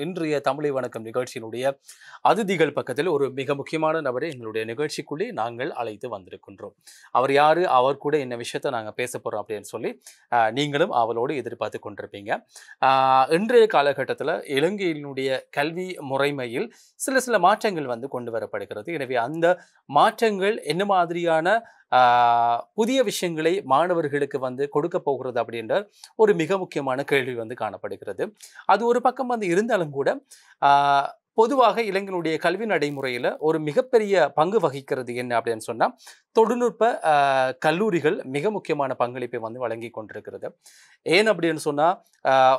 இன்றைய தமிழை வணக்கம் நிகழ்ச்சியினுடைய அதிதிகள் பக்கத்தில் ஒரு மிக முக்கியமான நபரை எங்களுடைய நிகழ்ச்சிக்குள்ளே நாங்கள் அழைத்து வந்திருக்கின்றோம். அவர் யாரு, அவர் கூட என்ன விஷயத்தை நாங்கள் பேச போறோம் அப்படின்னு சொல்லி நீங்களும் அவளோடு எதிர்பார்த்து கொண்டிருப்பீங்க. இன்றைய காலகட்டத்தில் இலங்கையினுடைய கல்வி முறைமையில் சில மாற்றங்கள் வந்து கொண்டு வரப்படுகிறது. எனவே அந்த மாற்றங்கள் என்ன மாதிரியான புதிய விஷயங்களை மாணவர்களுக்கு வந்து கொடுக்க போகிறது அப்படின்ற ஒரு மிக முக்கியமான கேள்வி வந்து காணப்படுகிறது. அது ஒரு பக்கம் வந்து இருந்தாலும் கூட பொதுவாக இலங்கையினுடைய கல்வி நடைமுறையில் ஒரு மிகப்பெரிய பங்கு வகிக்கிறது என்ன அப்படின்னு சொன்னால், தொழில்நுட்ப கல்லூரிகள் மிக முக்கியமான பங்களிப்பை வந்து வழங்கி கொண்டிருக்கிறது. ஏன் அப்படின்னு சொன்னால்,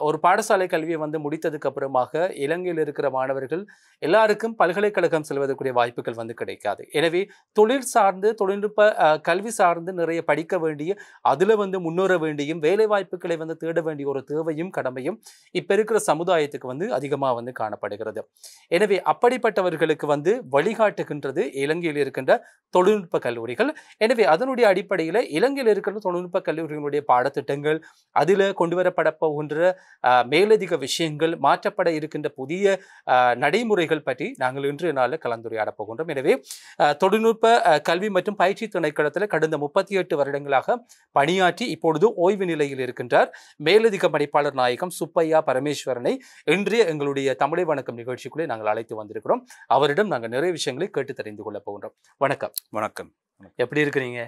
ஒரு பாடசாலை கல்வியை வந்து முடித்ததுக்கு அப்புறமாக இலங்கையில் இருக்கிற மாணவர்கள் எல்லாருக்கும் பல்கலைக்கழகம் செல்வதற்குரிய வாய்ப்புகள் வந்து கிடைக்காது. எனவே தொழில் சார்ந்து தொழில்நுட்ப கல்வி சார்ந்து நிறைய படிக்க வேண்டிய, அதில் வந்து முன்னேற வேண்டியும் வேலை வாய்ப்புகளை வந்து தேட வேண்டிய ஒரு தேவையும் கடமையும் இப்போ இருக்கிற சமுதாயத்துக்கு வந்து அதிகமாக வந்து காணப்படுகிறது. எனவே அப்படிப்பட்டவர்களுக்கு வந்து வழிகாட்டுகின்றது இலங்கையில் இருக்கின்ற தொழில்நுட்ப கல்லூரிகள். எனவே அதனுடைய அடிப்படையில் இலங்கையில் இருக்கின்ற தொழில்நுட்ப கல்லூரிகளுடைய பாடத்திட்டங்கள், அதில் கொண்டு வரப்பட போகின்ற மேலதிக விஷயங்கள், மாற்றப்பட இருக்கின்ற புதிய நடைமுறைகள் பற்றி நாங்கள் இன்றைய நாளில் கலந்துரையாட போகின்றோம். எனவே தொழில்நுட்ப கல்வி மற்றும் பயிற்சி திணைக்களத்தில் கடந்த 38 வருடங்களாக பணியாற்றி இப்பொழுது ஓய்வு நிலையில் இருக்கின்றார் மேலதிக பணிப்பாளர் நாயகம் சுப்பையா பரமேஸ்வரனை இன்றைய எங்களுடைய தமிழை வணக்கம் நிகழ்ச்சிக்குள்ளே நாங்கள் அழைத்து வந்திருக்கிறோம். அவரிடம் நாங்கள் நிறைய விஷயங்களை கேட்டு தெரிந்து கொள்ள போகின்றோம். வணக்கம். வணக்கம். எப்படி இருக்கிறீங்க?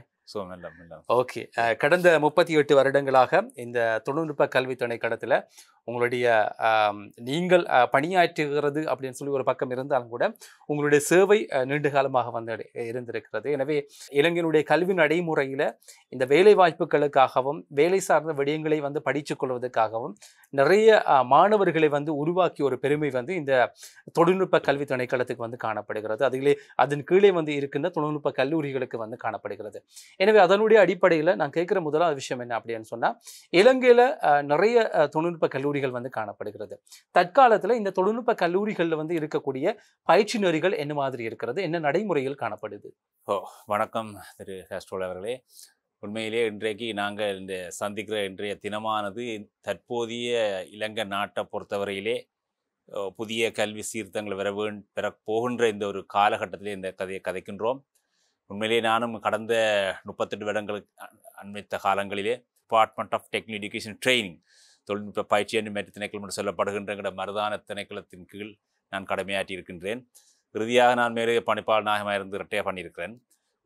ஓகே. கடந்த 38 வருடங்களாக இந்த தொழில்நுட்ப கல்வி திணைக்களத்தில் உங்களுடைய நீங்கள் பணியாற்றுகிறது அப்படின்னு சொல்லி ஒரு பக்கம் இருந்தாலும் கூட உங்களுடைய சேவை நீண்ட காலமாக வந்து இருந்திருக்கிறது. எனவே இலங்கையினுடைய கல்வி நடைமுறையில் இந்த வேலை வாய்ப்புகளுக்காகவும் வேலை சார்ந்த விடயங்களை வந்து படித்துக் கொள்வதற்காகவும் நிறைய மாணவர்களை வந்து உருவாக்கிய ஒரு பெருமை வந்து இந்த தொழில்நுட்ப கல்வி திணைக்களத்துக்கு வந்து காணப்படுகிறது. அதிலே அதன் கீழே வந்து இருக்கின்ற தொழில்நுட்ப கல்லூரிகளுக்கு வந்து காணப்படுகிறது. எனவே அதனுடைய அடிப்படையில் நான் கேட்குற முதலாவது விஷயம் என்ன அப்படின்னு சொன்னால், இலங்கையில் நிறைய தொழில்நுட்ப கல்லூரிகள் வந்து காணப்படுகிறது. தற்காலத்தில் இந்த தொழில்நுட்ப கல்லூரிகளில் வந்து இருக்கக்கூடிய பயிற்சி நெறிகள் என்ன மாதிரி இருக்கிறது, என்ன நடைமுறையில் காணப்படுது? வணக்கம் திரு ஹேஸ்ட்ரோல் அவர்களே. உண்மையிலே இன்றைக்கு நாங்கள் இந்த சந்திக்கிற இன்றைய தினமானது தற்போதைய இலங்கை நாட்டை பொறுத்தவரையிலே புதிய கல்வி சீர்திருத்தங்கள் பெறப்போகின்ற இந்த ஒரு காலகட்டத்திலே இந்த கதையை கதைக்கின்றோம். உண்மையிலே நானும் கடந்த 38 வருடங்களுக்கு அண்மைத்த காலங்களிலே department of technical education training, தொழில்நுட்ப பயிற்சி என்று மேற்கு திணைக்களம் என்று சொல்லப்படுகின்ற மருதான திணைக்களத்தின் கீழ் நான் கடமையாற்றி இருக்கின்றேன். இறுதியாக நான் மேலே பணிப்பாளர் நாயகமாக இருந்து ரிட்டையர் பண்ணியிருக்கிறேன்.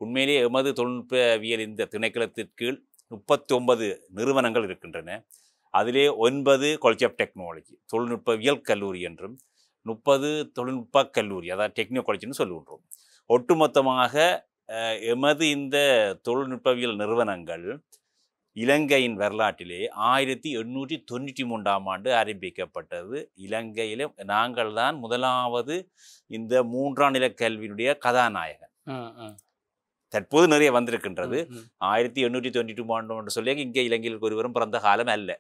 உண்மையிலே எமது தொழில்நுட்பவியல் இந்த திணைக்களத்தின் கீழ் 39 நிறுவனங்கள் இருக்கின்றன. அதிலே 9 காலேஜ் ஆஃப் டெக்னாலஜி தொழில்நுட்பவியல் கல்லூரி என்றும் 30 தொழில்நுட்ப கல்லூரி, அதாவது டெக்னிக்கல் காலேஜ்னு சொல்லுகின்றோம். ஒட்டுமொத்தமாக எமது இந்த தொழில்நுட்பவியல் நிறுவனங்கள் இலங்கையின் வரலாற்றிலே 1893ஆம் ஆண்டு ஆரம்பிக்கப்பட்டது. இலங்கையிலே நாங்கள் தான் முதலாவது இந்த 3ஆம் நிலை கல்வியினுடைய கதாநாயகன். தற்போது நிறைய வந்திருக்கின்றது. 1892 ஆண்டு என்று சொல்லி இங்கே இலங்கையில் ஒருவரும் பிறந்த காலம் அல்ல.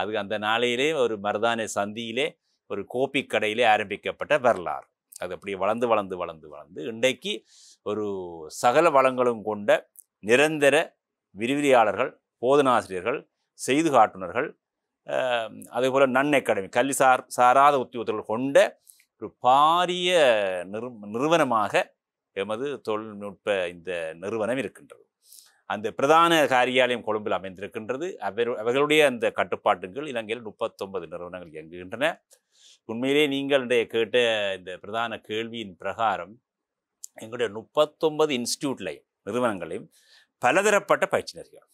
அது அந்த நாளையிலே ஒரு மருதான சந்தியிலே ஒரு கோப்பி கடையிலே ஆரம்பிக்கப்பட்ட வரலாறு. அது அப்படி வளர்ந்து வளர்ந்து வளர்ந்து வளர்ந்து இன்றைக்கு ஒரு சகல வளங்களும் கொண்ட நிரந்தர விரிவிரியாளர்கள், போதனாசிரியர்கள், செய்து காட்டுநர்கள், அதேபோல் நன் அகாடமி கல்வி சாராத உத்தியோகத்தர்கள் கொண்ட ஒரு பாரிய நிறுவனமாக எமது தொழில்நுட்ப இந்த நிறுவனம் இருக்கின்றது. அந்த பிரதான காரியாலயம் கொழும்பில் அமைந்திருக்கின்றது. அவர்களுடைய அந்த கட்டுப்பாட்டுகள் இலங்கையில் 39 நிறுவனங்கள் இயங்குகின்றன. உண்மையிலே நீங்கள் கேட்ட இந்த பிரதான கேள்வியின் பிரகாரம் எங்களுடைய 39 இன்ஸ்டியூட்லையும் நிறுவனங்களையும் பலதரப்பட்ட பயிற்சி நெறிகள்,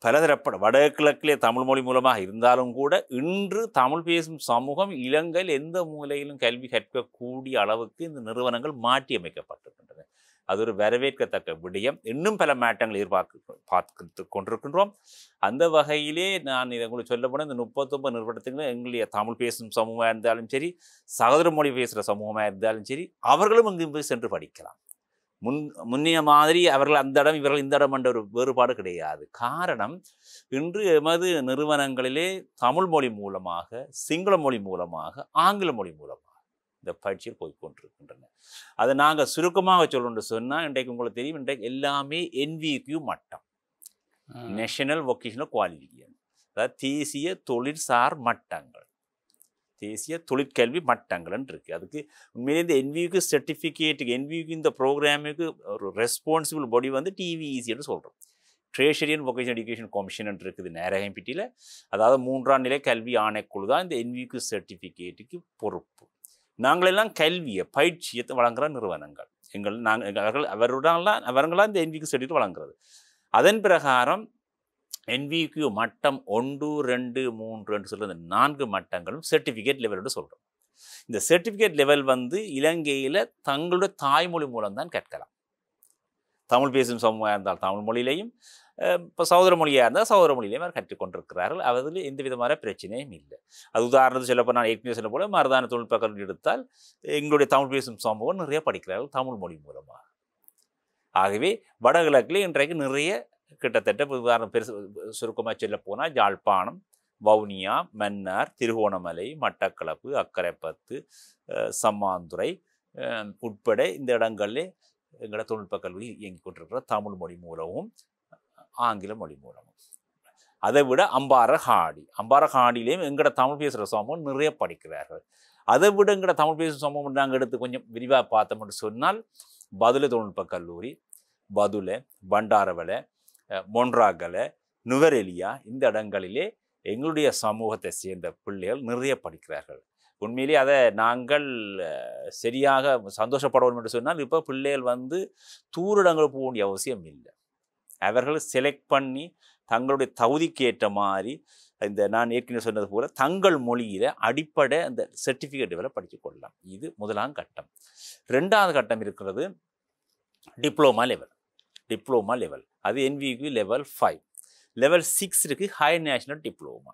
பலதரப்பட்ட வடகிழக்கிலே தமிழ் மொழி மூலமாக இருந்தாலும் கூட இன்று தமிழ் பேசும் சமூகம் இலங்கையில் எந்த மூலையிலும் கல்வி கற்கக்கூடிய அளவுக்கு இந்த நிறுவனங்கள் மாற்றி அமைக்கப்பட்டிருக்கின்றன. அது ஒரு வரவேற்கத்தக்க விடயம். இன்னும் பல மாற்றங்கள் பார்த்து கொண்டிருக்கின்றோம். அந்த வகையிலே நான் இதை உங்களுக்கு சொல்லப்போனால் இந்த 39 நிறுவனத்துக்கு எங்களுடைய தமிழ் பேசும் சமூகமாக இருந்தாலும் சரி, சகோதர மொழி பேசுகிற சமூகமாக இருந்தாலும் சரி, அவர்களும் இங்கு போய் சென்று படிக்கலாம். முன்னைய மாதிரி அவர்கள் அந்த இடம் இவர்கள் இந்த இடம் என்ற ஒரு வேறுபாடு கிடையாது. காரணம், இன்று எமது நிறுவனங்களிலே தமிழ் மொழி மூலமாக, சிங்கள மொழி மூலமாக, ஆங்கில மொழி மூலமாக இந்த பயிற்சியில் போய்கொண்டிருக்கின்றன. அதை நாங்கள் சுருக்கமாக சொல்லணும்னு சொன்னால், இன்றைக்கு உங்களுக்கு தெரியும், இன்றைக்கு எல்லாமே NVQ மட்டம், நேஷனல் வொகேஷனல் குவாலிஃபிகேஷன், அதாவது தேசிய தொழிற்சார் மட்டங்கள். தேசிய தொழிற்கல்வி மட்டங்கள்னு இருக்குது. அதுக்கு உண்மையிலே இந்த NVQ சர்டிஃபிகேட்டுக்கு NVQ இந்த ப்ரோக்ராமுக்கு ஒரு ரெஸ்பான்சிபிள் பாடி வந்து TVECன்னு சொல்கிறோம். ட்ரேஷரி அண்ட் வொகேஷனல் எஜுகேஷன் கமிஷன் இருக்குது நேரகம்பிட்டியில். அதாவது 3ஆம் நிலை கல்வி ஆணைக்குழு தான் இந்த NVQ சர்டிஃபிகேட்டுக்கு பொறுப்பு. நாங்களெல்லாம் கல்வியை பயிற்சியை வழங்குகிற நிறுவனங்கள் அவர்களாம் இந்த NVQ சர்டிஃபிகேட் வழங்குறது. அதன் பிரகாரம் NVQ மட்டம் 1, 2, 3 சொல்கிறது 4 மட்டங்களும் சர்டிஃபிகேட் லெவல்னு சொல்கிறோம். இந்த சர்டிஃபிகேட் லெவல் வந்து இலங்கையில் தங்களுடைய தாய்மொழி மூலம் தான் கற்கலாம். தமிழ் பேசும் சமூகமாக இருந்தால் தமிழ் மொழியிலையும், இப்போ சகோதர மொழியாக இருந்தால் சகோதர மொழியிலையும் அவர் கற்றுக்கொண்டிருக்கிறார்கள். அதில் எந்த விதமான பிரச்சனையும் இல்லை. அது உதாரணத்துக்கு சொல்லப்போ நான் ஏற்கனவே சொல்ல போல மருதான தொழில்நுட்ப கல்வி எடுத்தால் எங்களுடைய தமிழ் பேசும் சமூகம் நிறைய படிக்கிறார்கள் தமிழ் மொழி மூலமாக. ஆகவே வடகிழக்கில் இன்றைக்கு நிறைய கிட்டத்தட்ட உதாரணம் பெருசு சுருக்கமாக சொல்ல போனால் யாழ்ப்பாணம், வவுனியா, மன்னார், திருகோணமலை, மட்டக்களப்பு, அக்கரைப்பத்து, சம்மாந்துறை உட்பட இந்த இடங்களில் எங்களோட தொழில்நுட்ப கல்வி இயங்கிக் கொண்டிருக்கிற தமிழ் மொழி மூலமும் ஆங்கில மொழி மூலமும். அதை விட அம்பாரஹாடியிலையும் எங்களோட தமிழ் பேசுகிற சமூகம் நிறைய படிக்கிறார்கள். அதை விட எங்களோட தமிழ் பேசும் சமூகம் நாங்கள் எடுத்து கொஞ்சம் விரிவாக பார்த்தோம்னு சொன்னால் பதுளை தொழில்நுட்ப கல்லூரி, பதுளை, பண்டாரவளை, மொன்றாகலை, நுவரெலியா இந்த இடங்களிலே எங்களுடைய சமூகத்தை சேர்ந்த பிள்ளைகள் நிறைய படிக்கிறார்கள். உண்மையிலே அதை நாங்கள் சரியாக சந்தோஷப்படணும் என்று சொன்னால் இப்போ பிள்ளைகள் வந்து தூரிடங்கள் போக வேண்டிய அவசியம் இல்லை. அவர்கள் செலக்ட் பண்ணி தங்களுடைய தகுதிக்கு ஏற்ற மாதிரி இந்த நான் ஏற்கனவே சொன்னது போல தங்கள் மொழியில் அடிப்படை அந்த சர்டிஃபிகேட் லெவலை படித்து கொள்ளலாம். இது முதலாம் கட்டம். 2வது கட்டம் இருக்கிறது டிப்ளோமா லெவல். அது NVQ லெவல் 5. லெவல் 6 இருக்குது ஹையர் நேஷனல் டிப்ளோமா.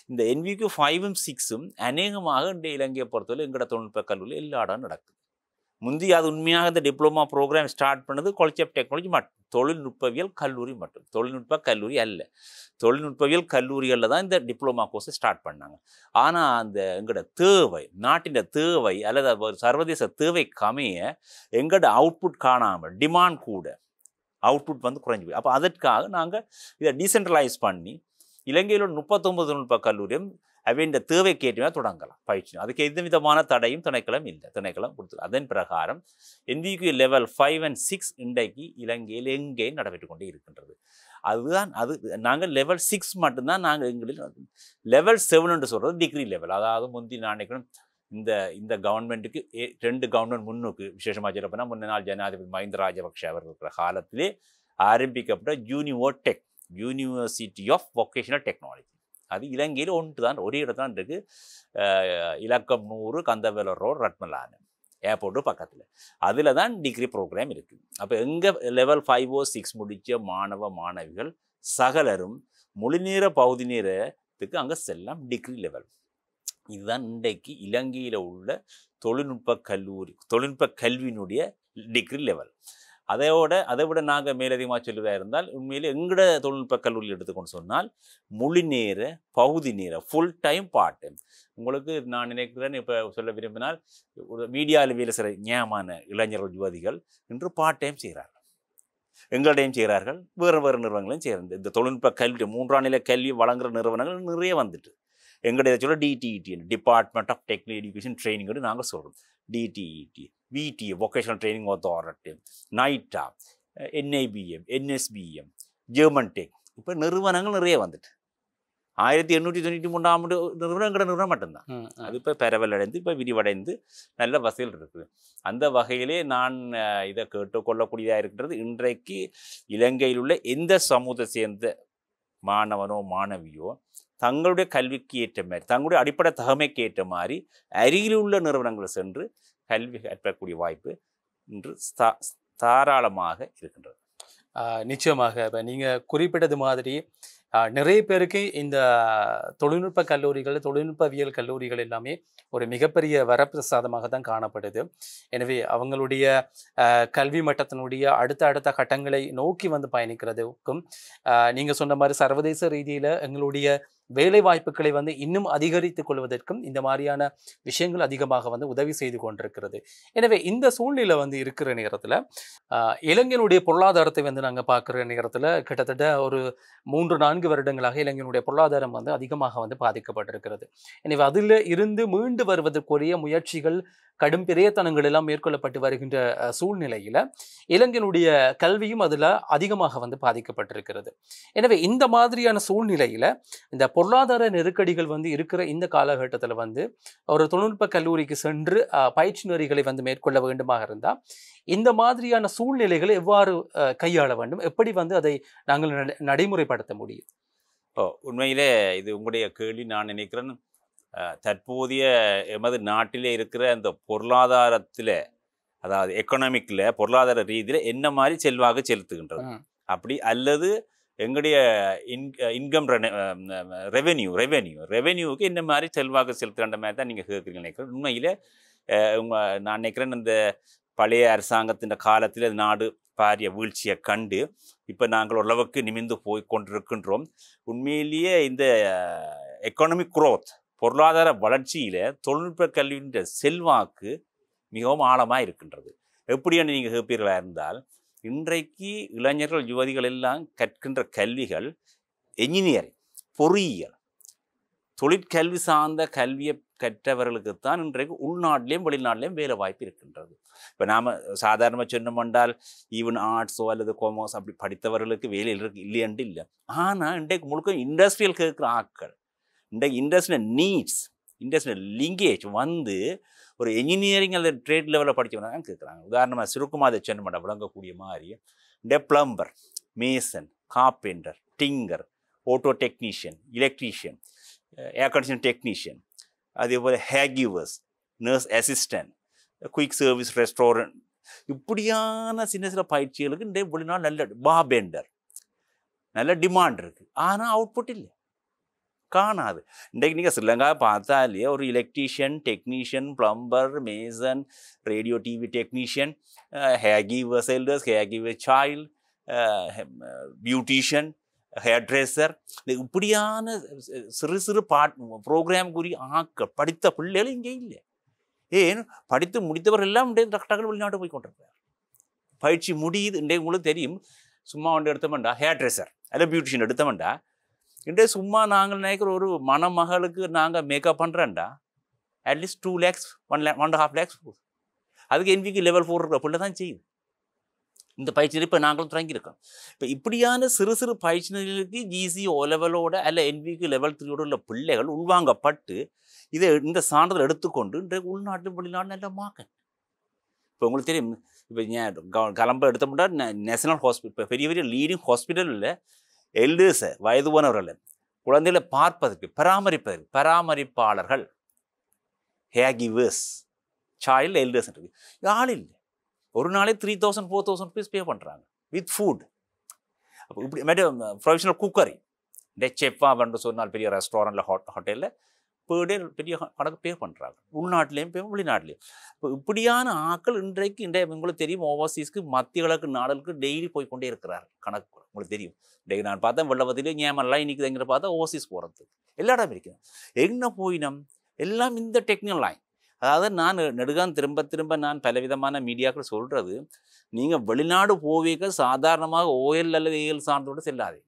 இந்த NVQ 5ம் 6ம் அநேகமாக இந்த இலங்கையை பொறுத்தவரை எங்களோட தொழில்நுட்ப கல்லூரியில் எல்லா இடம் நடக்குது. முந்தி அது உண்மையாக இந்த டிப்ளோமா ப்ரோக்ராம் ஸ்டார்ட் பண்ணது காலேஜ் ஆஃப் டெக்னாலஜி மட்டும், தொழில்நுட்பவியல் கல்லூரி மட்டும், தொழில்நுட்ப கல்லூரி அல்ல. தொழில்நுட்பவியல் கல்லூரிகளில் தான் இந்த டிப்ளோமா கோர்ஸை ஸ்டார்ட் பண்ணாங்க. ஆனால் அந்த எங்களோட தேவை, நாட்டின் தேவை அல்லது சர்வதேச தேவைக்கு அமைய எங்களோட அவுட்புட் காணாமல் டிமாண்ட் கூட அவுட்புட் வந்து குறைஞ்சி போய், அப்போ அதற்காக நாங்கள் இதை டீசென்ட்ரலைஸ் பண்ணி இலங்கையில் 39 தொழில்நுட்ப கல்லூரியும் இந்த தேவைக்கு ஏற்றமே தொடங்கலாம் பயிற்சி. அதுக்கு எந்த விதமான தடையும் திணைக்களம் இல்லை, திணைக்களம் கொடுத்து. அதன் பிரகாரம் NVQ லெவல் 5 and 6 இன்றைக்கு இலங்கையில் எங்கேயும் நடைபெற்று கொண்டே இருக்கின்றது. அதுதான் அது நாங்கள் லெவல் 6 மட்டும்தான் நாங்கள் எங்களில். லெவல் 7 என்று சொல்கிறது டிகிரி லெவல். அதாவது முந்தி நான் நினைக்கிறேன் இந்த கவர்மெண்ட்டுக்கு 2 கவர்மெண்ட் முன்னுக்கு விசேஷமாக சொல்லப்போனா முன்னாள் ஜனாதிபதி மஹிந்த ராஜபக்ஷ அவர் இருக்கிற காலத்திலே ஆரம்பிக்கப்பட்ட யூனிவோடெக், யூனிவர்சிட்டி ஆஃப் வொகேஷனல் டெக்னாலஜி. அது இலங்கையில் ஒரே இடத்துல தான் இருக்குது. இலக்கம் 100 கந்தவேல ரோட், ரத்மலான் ஏர்போர்ட்டு பக்கத்தில். அதில் தான் டிகிரி ப்ரோக்ராம் இருக்குது. அப்போ எங்கே லெவல் 5 or 6 முடித்த மாணவிகள் சகலரும் முழுநேர பகுதி நேரத்துக்கு அங்கே செல்லாம் டிகிரி லெவல். இதுதான் இன்றைக்கு இலங்கையில் உள்ள தொழில்நுட்ப கல்வியினுடைய டிகிரி லெவல். அதை விட நாங்கள் மேலதிகமாக சொல்லுவதாக இருந்தால் உண்மையில் எங்களோட தொழில்நுட்ப கல்லூரியில் எடுத்துக்கொண்டு சொன்னால் முழு நேர, பகுதி நேர, ஃபுல் டைம், பார்ட் டைம். உங்களுக்கு நான் நினைக்கிறேன் இப்போ சொல்ல விரும்பினால் ஒரு மீடியாவில் வேலை செய்கிற ஞாபகமான இளைஞர்கள், யுவதிகள் இன்று பார்ட் டைம் செய்கிறார்கள், எங்களிடையும் செய்கிறார்கள், வேறு நிறுவனங்களையும் செய்கிறது. இந்த தொழில்நுட்ப கல்வி 3ஆம் நிலை கல்வி வழங்குகிற நிறுவனங்கள் நிறைய வந்துட்டு. எங்களுடைய சொல்ல DTET, department of technical education ட்ரைனிங்னு நாங்கள் சொல்கிறோம். DTET, VTA, vocational training authority, NITA, NIBM, NSBM, German tech, இப்போ நிறுவனங்கள் நிறைய வந்துட்டு. 1893ஆம் நிறுவனம் மட்டும்தான். அது இப்போ பரவலடைந்து இப்போ விரிவடைந்து நல்ல வசதிகள் இருக்குது. அந்த வகையிலே நான் இதை கேட்டுக்கொள்ளக்கூடியதாக இருக்கின்றது. இன்றைக்கு இலங்கையில் உள்ள எந்த சமூகத்தை சேர்ந்த மாணவனோ மாணவியோ தங்களுடைய கல்விக்கு ஏற்ற மாதிரி, தங்களுடைய அடிப்படை தகமைக்கு ஏற்ற மாதிரி அருகில் உள்ள நிறுவனங்கள் சென்று கல்வி கற்கக்கூடிய வாய்ப்பு இன்று தாராளமாக இருக்கின்றது. நிச்சயமாக இப்போ நீங்கள் குறிப்பிட்டது மாதிரி நிறைய பேருக்கு இந்த தொழில்நுட்ப கல்லூரிகள், தொழில்நுட்பவியல் கல்லூரிகள் எல்லாமே ஒரு மிகப்பெரிய வரப்பிரசாதமாக தான் காணப்படுது. எனவே அவங்களுடைய கல்வி மட்டத்தினுடைய அடுத்த கட்டங்களை நோக்கி வந்து பயணிக்கிறதுக்கும் நீங்கள் சொன்ன மாதிரி சர்வதேச ரீதியில் எங்களுடைய வேலை வாய்ப்புகளை வந்து இன்னும் அதிகரித்துக் கொள்வதற்கும் இந்த மாதிரியான விஷயங்கள் அதிகமாக வந்து உதவி செய்து கொண்டிருக்கிறது. எனவே இந்த சூழ்நிலை வந்து இருக்கிற நேரத்துல இளைஞனுடைய பொருளாதாரத்தை வந்து நாங்க பார்க்குற நேரத்துல கிட்டத்தட்ட ஒரு 3-4 வருடங்களாக இளைஞனுடைய பொருளாதாரம் வந்து அதிகமாக வந்து பாதிக்கப்பட்டிருக்கிறது. எனவே அதில் இருந்து மீண்டு வருவதற்குரிய முயற்சிகள் கடும் பிரயத்தனங்கள் எல்லாம் மேற்கொள்ளப்பட்டு வருகின்ற சூழ்நிலையில இளைஞனுடைய கல்வியும் அதுல அதிகமாக வந்து பாதிக்கப்பட்டிருக்கிறது. எனவே இந்த மாதிரியான சூழ்நிலையில இந்த பொருளாதார நெருக்கடிகள் வந்து இருக்கிற இந்த காலகட்டத்துல வந்து ஒரு தொழில்நுட்ப கல்லூரிக்கு சென்று பயிற்சி நெறிகளை வந்து மேற்கொள்ள வேண்டுமாக இருந்தா இந்த மாதிரியான சூழ்நிலைகளை எவ்வாறு கையாள வேண்டும், எப்படி வந்து அதை நாங்கள் நடைமுறைப்படுத்த முடியும்? உண்மையிலே இது உங்களுடைய கேள்வி. நான் நினைக்கிறேன் தற்போதைய எமது நாட்டிலே இருக்கிற அந்த பொருளாதாரத்தில், அதாவது எக்கனாமிக்கில் பொருளாதார ரீதியில் என்ன மாதிரி செல்வாக்கு செலுத்துகின்றது அப்படி, அல்லது எங்களுடைய இன்கம் ரெவென்யூவுக்கு என்ன மாதிரி செல்வாக்கு செலுத்துகின்ற மாதிரி தான் நீங்கள் கேட்குறீங்க நினைக்கிறேன். உண்மையில் நான் நினைக்கிறேன் இந்த பழைய அரசாங்கத்தின் காலத்தில் நாடு பாரிய வீழ்ச்சியை கண்டு இப்போ நாங்கள் ஓரளவுக்கு நிமிர்ந்து போய் கொண்டிருக்கின்றோம். உண்மையிலேயே இந்த எக்கனாமிக் குரோத், பொருளாதார வளர்ச்சியில் தொழில்நுட்ப கல்வியின் செல்வாக்கு மிகவும் ஆழமாக இருக்கின்றது. எப்படின்னு நீங்கள் கேட்பீர்களாக இருந்தால், இன்றைக்கு இளைஞர்கள் யுவதிகள் எல்லாம் கற்கின்ற கல்விகள் என்ஜினியரிங், பொறியியல், தொழிற்கல்வி சார்ந்த கல்வியை கற்றவர்களுக்குத்தான் இன்றைக்கு உள்நாட்டிலையும் வெளிநாட்டிலையும் வேலை வாய்ப்பு இருக்கின்றது. இப்போ நாம் சாதாரணமாக சொன்னோம்னால் ஈவன் ஆர்ட்ஸோ அல்லது காமர்ஸ் அப்படி படித்தவர்களுக்கு வேலை இல்லையண்டு இல்லை. ஆனால் இன்றைக்கு முழுக்க இண்டஸ்ட்ரியல் கேட்குற ஆட்கள், இன்றைக்கு இண்டஸ்ட்ரியல் நீட்ஸ், இண்டஸ்ட்ரியல் லிங்கேஜ் வந்து ஒரு என்ஜினியரிங் அல்லது ட்ரேட் லெவலில் படித்தவங்க தான் கேட்குறாங்க. உதாரணமாக சுருக்கமாக அதை சொன்னோம்னா விளங்கக்கூடிய மாதிரி plumber, mason, carpenter, tinker, auto technician, electrician, air condition technician, அதேபோல் ஹேர் கிவர்ஸ், nurse assistant, quick service restaurant, இப்படியான சின்ன பயிற்சிகளுக்கு இன்றைய வெளிநாள் நல்ல பார்பெண்டர் நல்ல டிமாண்ட் இருக்குது. ஆனால் அவுட்புட் இல்லை, காணாது. இன்றைக்கு நீங்கள் ஸ்ரீலங்கா பார்த்தாலே ஒரு electrician, technician, plumber, Mason, radio TV technician, hair givers elders, hair giver child, beautician, hair dresser, இப்படியான சிறு ப்ரோக்ராம்குரிய ஆட்கள் படித்த பிள்ளைகள் இங்கே இல்லை. ஏன் படித்து முடித்தவர்கள் எல்லாம் இன்றைய டாக்டர்கள் வெளிநாட்டு போய் கொண்டிருக்கிறார். பயிற்சி முடியுது. இன்றைக்கு உங்களுக்கு தெரியும், சும்மா ஒன்று எடுத்தோம்டா ஹேர் ட்ரெஸ்ஸர் அல்ல பியூட்டிஷியன் எடுத்தோம்டா, இன்றைய சும்மா நாங்கள் நினைக்கிற ஒரு மணமகளுக்கு நாங்கள் மேக்கப் பண்ணுறேன்டா அட்லீஸ்ட் 2 lakhs 1.5 lakhs போகுது. அதுக்கு NVQ level 4 இருக்கிற பிள்ளை தான் செய்யுது. இந்த பயிற்சி இப்போ நாங்களும் தொடங்கியிருக்கோம். இப்போ இப்படியான சிறு பயிற்சிகளுக்கு GC O லெவலோட அல்ல NVQ level 3 உள்ள பிள்ளைகள் உள்வாங்கப்பட்டு இந்த சான்றிதழ் எடுத்துக்கொண்டு இன்றைக்கு உள்நாட்டு வெளிநாடு நல்ல மார்க்கெட். இப்போ உங்களுக்கு தெரியும், இப்போ கிளம்ப எடுத்தோம்னா நேஷனல் ஹாஸ்பிட்டல், இப்போ பெரிய பெரிய லீடிங் ஹாஸ்பிட்டலில் எல்டர்ஸை, வயது போனவர்கள், குழந்தைகளை பார்ப்பதற்கு பராமரிப்பாளர்கள், ஹேர் கிவர்ஸ், சைல்டு எல்டர்ஸ் இருக்கு. ஆள் இல்லை. ஒரு நாளே 3,000-4,000 rupees பே பண்ணுறாங்க வித் ஃபுட். அப்போ இப்படி ப்ரொஃபஷனல் குக்கரி, செஃப்பாக வந்து சொன்னால் பெரிய ரெஸ்டாரண்ட்டில் ஹோட்டலில் per day பெரிய கணக்கு பே பண்ணுறாங்க, உள்நாட்டிலையும் பே வெளிநாட்டிலையும். இப்போ இப்படியான ஆக்கள் இன்றைக்கு உங்களுக்கு தெரியும், ஓவர்சீஸ்க்கு மத்திய கிழக்கு நாடுகளுக்கு டெய்லி போய் கொண்டே இருக்கிறார். கணக்கு உங்களுக்கு தெரியும். இன்றைக்கு நான் பார்த்தேன் வெள்ளவத்திலே ஏமெல்லாம் இன்றைக்கி எங்கிற பார்த்தா ஓவர்சீஸ் போகிறது எல்லா இடம் இருக்குது. என்ன போயினம் எல்லாம் இந்த டெக்னிக்கல் லைன். அதாவது நான் நெடுகான் திரும்ப நான் பலவிதமான மீடியாக்கள் சொல்கிறது, நீங்கள் வெளிநாடு போவீங்க சாதாரணமாக OL அல்லது AL சார்ந்தோடு செல்லாதீங்க.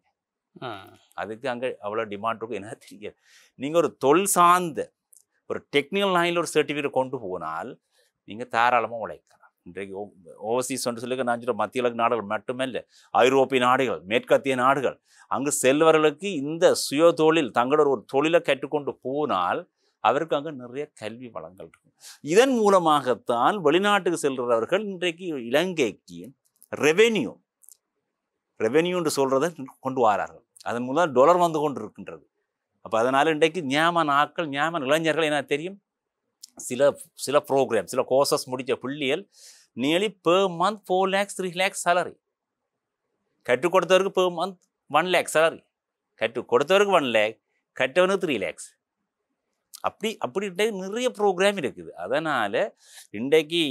அதுக்கு அங்கே அவ்வளோ டிமாண்ட் இருக்கும். என்ன தெரியாது. நீங்கள் ஒரு தொழில் சார்ந்த ஒரு டெக்னிக்கல் லைனில் ஒரு சர்டிஃபிகேட் கொண்டு போனால் நீங்கள் தாராளமாக உழைக்கலாம். இன்றைக்கு ஓவர்சீஸ் சொல்லி நான் சொல்ல மத்திய கிழக்கு நாடுகள் மட்டுமே இல்லை, ஐரோப்பிய நாடுகள், மேற்கத்திய நாடுகள், அங்கு செல்வர்களுக்கு இந்த சுய தொழில் தங்களோட ஒரு தொழிலை கற்றுக்கொண்டு போனால் அவருக்கு அங்கே நிறைய கல்வி வளங்கள் இருக்கும். இதன் மூலமாகத்தான் வெளிநாட்டுக்கு செல்கிறவர்கள் இன்றைக்கு இலங்கைக்கு ரெவென்யூன்னு சொல்கிறத கொண்டு வரார்கள். அதன் மூலம் டாலர் வந்து கொண்டு இருக்கின்றது. அப்போ அதனால் இன்றைக்கு ஞாபக ஆட்கள், ஞாபக இளைஞர்கள் என்ன தெரியும், சில ப்ரோக்ராம், சில கோர்சஸ் முடித்த பிள்ளைகள் nearly per month 4 lakhs 3 lakhs salary. கற்றுக் கொடுத்தவருக்கு பெர் மந்த் 1 lakh சேலரி. கற்றுக் கொடுத்தவருக்கு 1 lakh, கற்றவனுக்கு 3 lakhs. அப்படின்ட்டு நிறைய ப்ரோக்ராம் இருக்குது. அதனால் இன்றைக்கு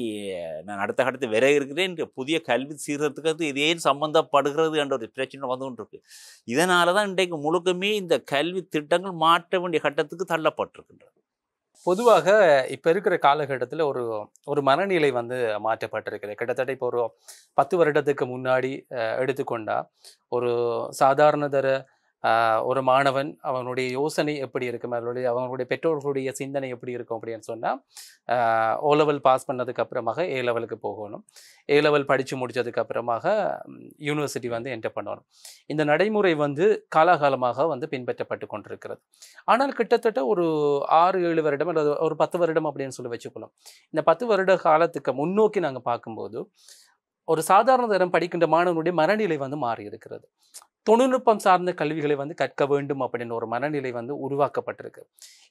நான் அடுத்த வர இருக்கிறேன் புதிய கல்வி சீர்திருத்தத்துக்கு இது ஏன் சம்மந்தப்படுகிறது என்ற ஒரு பிரச்சனை வந்து கொண்டு இருக்கு. இதனால தான் இன்றைக்கு முழுக்கமே இந்த கல்வி திட்டங்கள் மாற்ற வேண்டிய கட்டத்துக்கு தள்ளப்பட்டிருக்கின்றது. பொதுவாக இப்போ இருக்கிற காலகட்டத்தில் ஒரு மனநிலை வந்து மாற்றப்பட்டிருக்குது. கிட்டத்தட்ட இப்போ ஒரு 10 வருடத்துக்கு முன்னாடி எடுத்துக்கொண்டா ஒரு சாதாரணதர ஒரு மாணவன் அவனுடைய யோசனை எப்படி இருக்கும், அவங்களுடைய பெற்றோர்களுடைய சிந்தனை எப்படி இருக்கும் அப்படின்னு சொன்னால் ஓ லெவல் பாஸ் பண்ணதுக்கு அப்புறமாக ஏ லெவலுக்கு போகணும், ஏ லெவல் படித்து முடித்ததுக்கு அப்புறமாக யூனிவர்சிட்டி வந்து என்டர் பண்ணணும். இந்த நடைமுறை வந்து காலாகாலமாக வந்து பின்பற்றப்பட்டு கொண்டிருக்கிறது. ஆனால் கிட்டத்தட்ட ஒரு 6-7 வருடம் அல்லது ஒரு 10 வருடம் அப்படின்னு சொல்லி வச்சுக்கலாம். இந்த 10 வருட காலத்துக்கு முன்னோக்கி நாங்கள் பார்க்கும்போது ஒரு சாதாரண தரம் படிக்கின்ற மாணவனுடைய மனநிலை வந்து மாறி இருக்கிறது. தொழில்நுட்பம் சார்ந்த கல்விகளை வந்து கற்க வேண்டும் அப்படின்னு ஒரு மனநிலை வந்து உருவாக்கப்பட்டிருக்கு.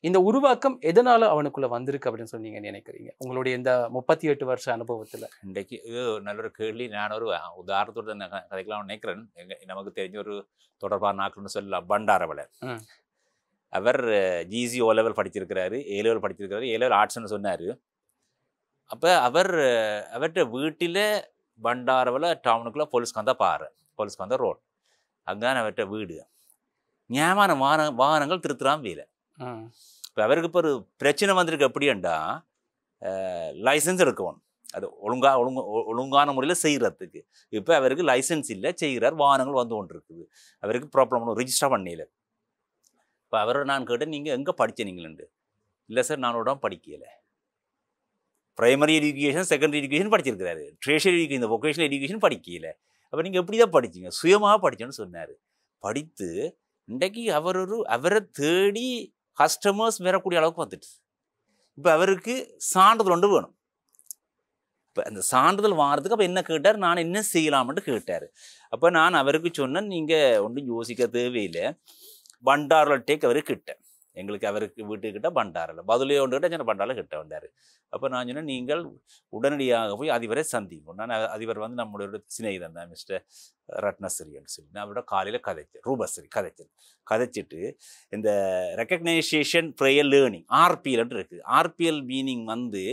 இந்த உருவாக்கம் எதனால அவனுக்குள்ள வந்திருக்கு அப்படின்னு சொல்லி நீங்க நினைக்கிறீங்க உங்களுடைய இந்த 38 வருஷ அனுபவத்துல? இன்றைக்கு இது நல்ல ஒரு கேள்வி. நான் ஒரு உதாரணத்தோடு கதைக்கலாம் நினைக்கிறேன். நமக்கு தெரிஞ்ச ஒரு தொடர்பான ஆக்கள்னு சொல்லலாம், பண்டாரவளர். அவர் ஜிசி ஓ லெவல் படிச்சிருக்கிறாரு, ஏ லெவல் படிச்சிருக்கிறாரு, ஏ லெவல் ஆர்ட்ஸ்ன்னு சொன்னார். அப்போ அவர்கிட்ட வீட்டில் பண்டாரவள டவுனுக்குள்ளே போலீஸ்காந்த ரோட் அங்கான அவர்கிட்ட வீடு ஞாபக வாகனங்கள் திருத்துறான் வீல. இப்போ அவருக்கு இப்போ ஒரு பிரச்சனை வந்திருக்கு. எப்படின்னா லைசன்ஸ் எடுக்கணும், அது ஒழுங்கான முறையில் செய்கிறதுக்கு. இப்போ அவருக்கு லைசன்ஸ் இல்லை, செய்கிறார், வாகனங்கள் வந்து கொண்டு இருக்குது. அவருக்கு ப்ராப்ளம் ரிஜிஸ்டர் பண்ணல. இப்போ அவரை நான் கேட்டேன், நீங்கள் எங்கே படித்தீங்களேண்டு? இல்லை சார், நானோட படிக்கலை. பிரைமரி எஜுகேஷன், செகண்டரி எஜுகேஷன் படிச்சிருக்கிறாரு, ட்ரேஷரி எஜுகேஷன், இந்த வொகேஷனல் எஜுகேஷன் படிக்கல. அப்போ நீங்கள் எப்படி தான் படிச்சிங்க? சுயமாக படித்தோன்னு சொன்னார். படித்து இன்றைக்கு அவரை தேடி கஸ்டமர்ஸ் வரக்கூடிய அளவுக்கு வந்துட்டு. இப்போ அவருக்கு சான்றிதழ் ஒன்று வேணும். இப்போ அந்த சான்றிதழ் வாங்கிறதுக்கு அப்போ என்ன கேட்டார், நான் என்ன செய்யலாம்னு கேட்டார். அப்போ நான் அவருக்கு சொன்னேன், நீங்கள் ஒன்றும் யோசிக்க தேவையில்லை, பண்டாரில் டேக் அவருக்கு கிட்ட, எங்களுக்கு அவருக்கு வீட்டுக்கிட்ட பண்டாரில் பதிலே ஒன்று கிட்ட பண்டாரில் கிட்ட வந்தார். அப்போ நான் சொன்னேன், நீங்கள் உடனடியாக போய் அதிபரை சந்திப்போம். நான் அதிபர் வந்து நம்மளோட சிநேகிதன் தான், மிஸ்டர் ரத்னஸ்ரீன்னு சொல்லி நான் அவரோட காலையில் கதைச்சேன், ரூபஸ்ரீ கதைச்சிட்டு இந்த ரெக்கக்னைசேஷன் ப்ரேயர் லேர்னிங் RPL இருக்குது. RPL மீனிங் வந்து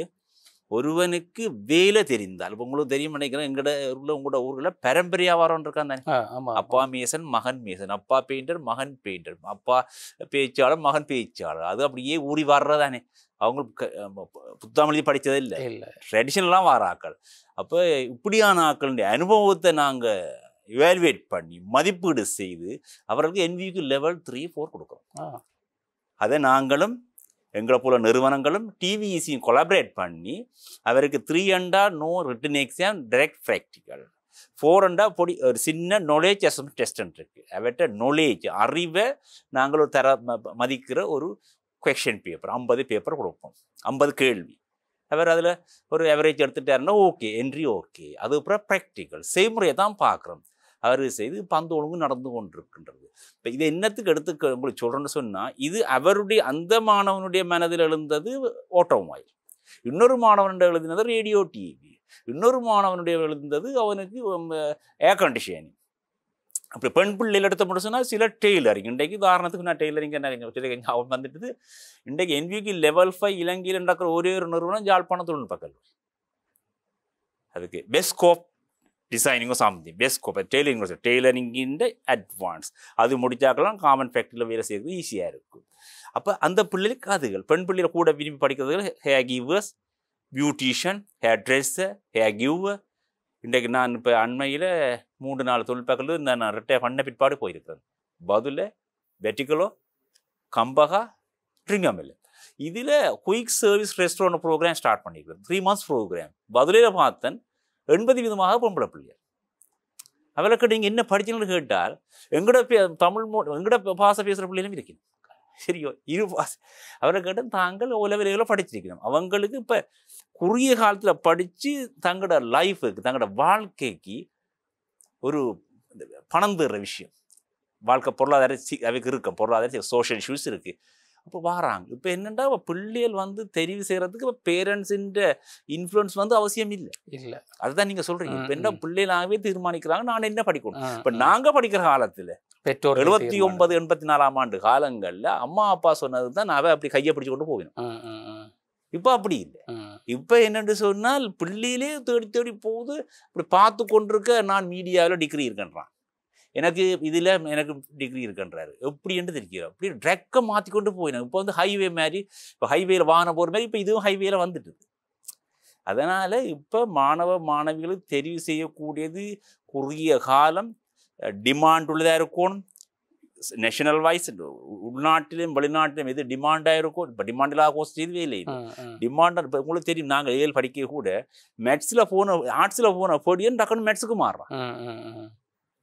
ஒருவனுக்கு வேலை தெரிந்தால், இப்போ உங்களுக்கு தெரியும் நினைக்கிறேன், உங்களோட ஊர்களில் பரம்பரையாக வரோன்னு இருக்கான் தானே. அப்பா மேசன், மகன் மேசன், அப்பா பெயிண்டர், மகன் பெயிண்டர், அப்பா பேச்சாளர், மகன் பேச்சாளர், அது அப்படியே ஊறி வர்றதானே. அவங்களுக்கு புத்தகம் எழுதி படித்ததே இல்லை, ட்ரெடிஷனலாக வர ஆக்கள். அப்போ இப்படியான ஆக்களுடைய அனுபவத்தை நாங்கள் இவாலுவேட் பண்ணி மதிப்பீடு செய்து அவர்களுக்கு NVQ லெவல் 3-4 கொடுக்குறோம். அதை நாங்களும் எங்களை போல நிறுவனங்களும் TVECயும் கொலாபரேட் பண்ணி அவருக்கு 3 no written exam, direct practical, 4 பொடி ஒரு சின்ன நாலேஜ் அசஸ்மெண்ட் டெஸ்ட் இருக்குது. அவர்கிட்ட நாலேஜ் அறிவை நாங்கள் ஒரு மதிக்கிற ஒரு கொஸ்டின் பேப்பர் 50 பேப்பர் கொடுப்போம், 50 கேள்வி. அவர் அதில் ஒரு ஆவரேஜ் எடுத்துட்டாருன்னா ஓகே, என்ட்ரி ஓகே. அதுக்கப்புறம் ப்ராக்டிக்கல் செய்முறையை தான் பார்க்குறோம். அவர் செய்து பந்து ஒழுங்கு நடந்து கொண்டிருக்கின்றது. இப்போ இதை என்னத்துக்கு எடுத்து உங்களுக்கு சொல்கிறேன்னு சொன்னால், இது அவருடைய அந்த மாணவனுடைய மனதில் எழுந்தது ஆட்டோமொபைல், இன்னொரு மாணவனுடைய எழுதினது ரேடியோ டிவி, இன்னொரு மாணவனுடைய எழுந்தது அவனுக்கு ஏர் கண்டிஷனிங். அப்படி பெண் பிள்ளைகள் எடுத்த மட்டும் சொன்னால் சில டெய்லரிங். இன்றைக்கு உதாரணத்துக்கு நான் டெய்லரிங் அவன் வந்துட்டு இன்றைக்கு NVQ லெவல் 5 இலங்கையில் நடக்கிற ஒரே ஒரு நிறுவனம் யாழ்ப்பாண தொழில்நுட்ப கல்லூரி. அதுக்கு பெஸ்ட் ஸ்கோப் டிசைனிங்கோ சம்திங், பெஸ்ட் ஸ்கோப் டெய்லரிங்கின் அட்வான்ஸ். அது முடிச்சாக்கலாம் காமன் ஃபேக்டரியில் வேலை செய்கிறது ஈஸியாக இருக்கும். அப்போ அந்த பிள்ளைகளுக்கு அதுகள் பெண் பிள்ளைகளை கூட விரும்பி படிக்கிறதுகள் hair givers, beautician, hair dresser, hair giver. இன்றைக்கு நான் இப்போ அண்மையில் 3-4 தொழில்நுட்பங்கள் இந்த நான் ரிட்டையர் பண்ண பிற்பாடு போயிருக்கிறேன். பதுல, வெட்டிக்கலோ, கம்பகா, ட்ரிங்கமில். இதில் quick service restaurant program start பண்ணியிருக்கிறேன், 3 months ப்ரோக்ராம். பதுலையில் பார்த்தேன் 80% பொம்பளை பிள்ளைகள். அவளுக்கு நீங்கள் என்ன படிச்சீங்கன்னு கேட்டால் எங்கட தமிழ் எங்கட பாச பேசுகிற பிள்ளைகளும் இருக்கணும். சரியோ, அவரை கேட்டால் தாங்கள் உலகில் படிச்சிருக்கணும். அவங்களுக்கு இப்போ குறுகிய காலத்தில் படித்து தங்களோட லைஃபுக்கு, தங்களோட வாழ்க்கைக்கு ஒரு பணம் தர்ற விஷயம், வாழ்க்கை பொருளாதார அவைக்கு இருக்கும், பொருளாதார சோஷியல் இஷ்யூஸ் இருக்குது. அப்போ வராங்க. இப்போ என்னென்னா பிள்ளைகள் வந்து தெரிவு செய்கிறதுக்கு இப்போ பேரண்ட்ஸின் இன்ஃப்ளூயன்ஸ் வந்து அவசியம் இல்லை. அதுதான் நீங்கள் சொல்கிறீங்க. இப்போ என்ன பிள்ளைகளாகவே தீர்மானிக்கிறாங்க நான் என்ன படிக்கணும். இப்போ நாங்கள் படிக்கிற காலத்தில் பெற்றோர் 79 84ஆம் ஆண்டு காலங்கள்ல அம்மா அப்பா சொன்னதுதான் அவ அப்படி கையை பிடிச்சு கொண்டு போகணும். இப்ப அப்படி இல்லை. இப்ப என்னன்னு சொன்னால் பிள்ளையிலே தேடி தேடி போகுது. இப்படி பார்த்து கொண்டிருக்க நான் மீடியாவில் டிகிரி இருக்கேன்றான், எனக்கு இதுல எனக்கு டிகிரி இருக்குன்றாரு. எப்படி என்று தெரியும். அப்படி ட்ரெக்கை மாற்றி கொண்டு போயிடும். இப்போ வந்து ஹைவே மாதிரி, இப்போ ஹைவேல வாகனம் போகிற மாதிரி இப்போ இதுவும் ஹைவேல வந்துட்டு. அதனால இப்போ மாணவ மாணவிகளுக்கு தெரிவு செய்யக்கூடியது குறுகிய காலம், டிமாண்ட் உள்ளதாக இருக்கணும். நேஷனல் வைஸ் உள்நாட்டிலும் வெளிநாட்டிலும் எது டிமாண்டாக இருக்கும். இப்போ டிமாண்டில்லாத கோர்ஸ் இதுவே இல்லை. டிமாண்ட் இப்போ உங்களுக்கு தெரியும், நாங்கள் ஏழு படிக்க கூட மேத்ஸில் போன ஆர்ட்ஸில் போன படியன் டக்குன்னு மேத்ஸுக்கு மாறுறான்.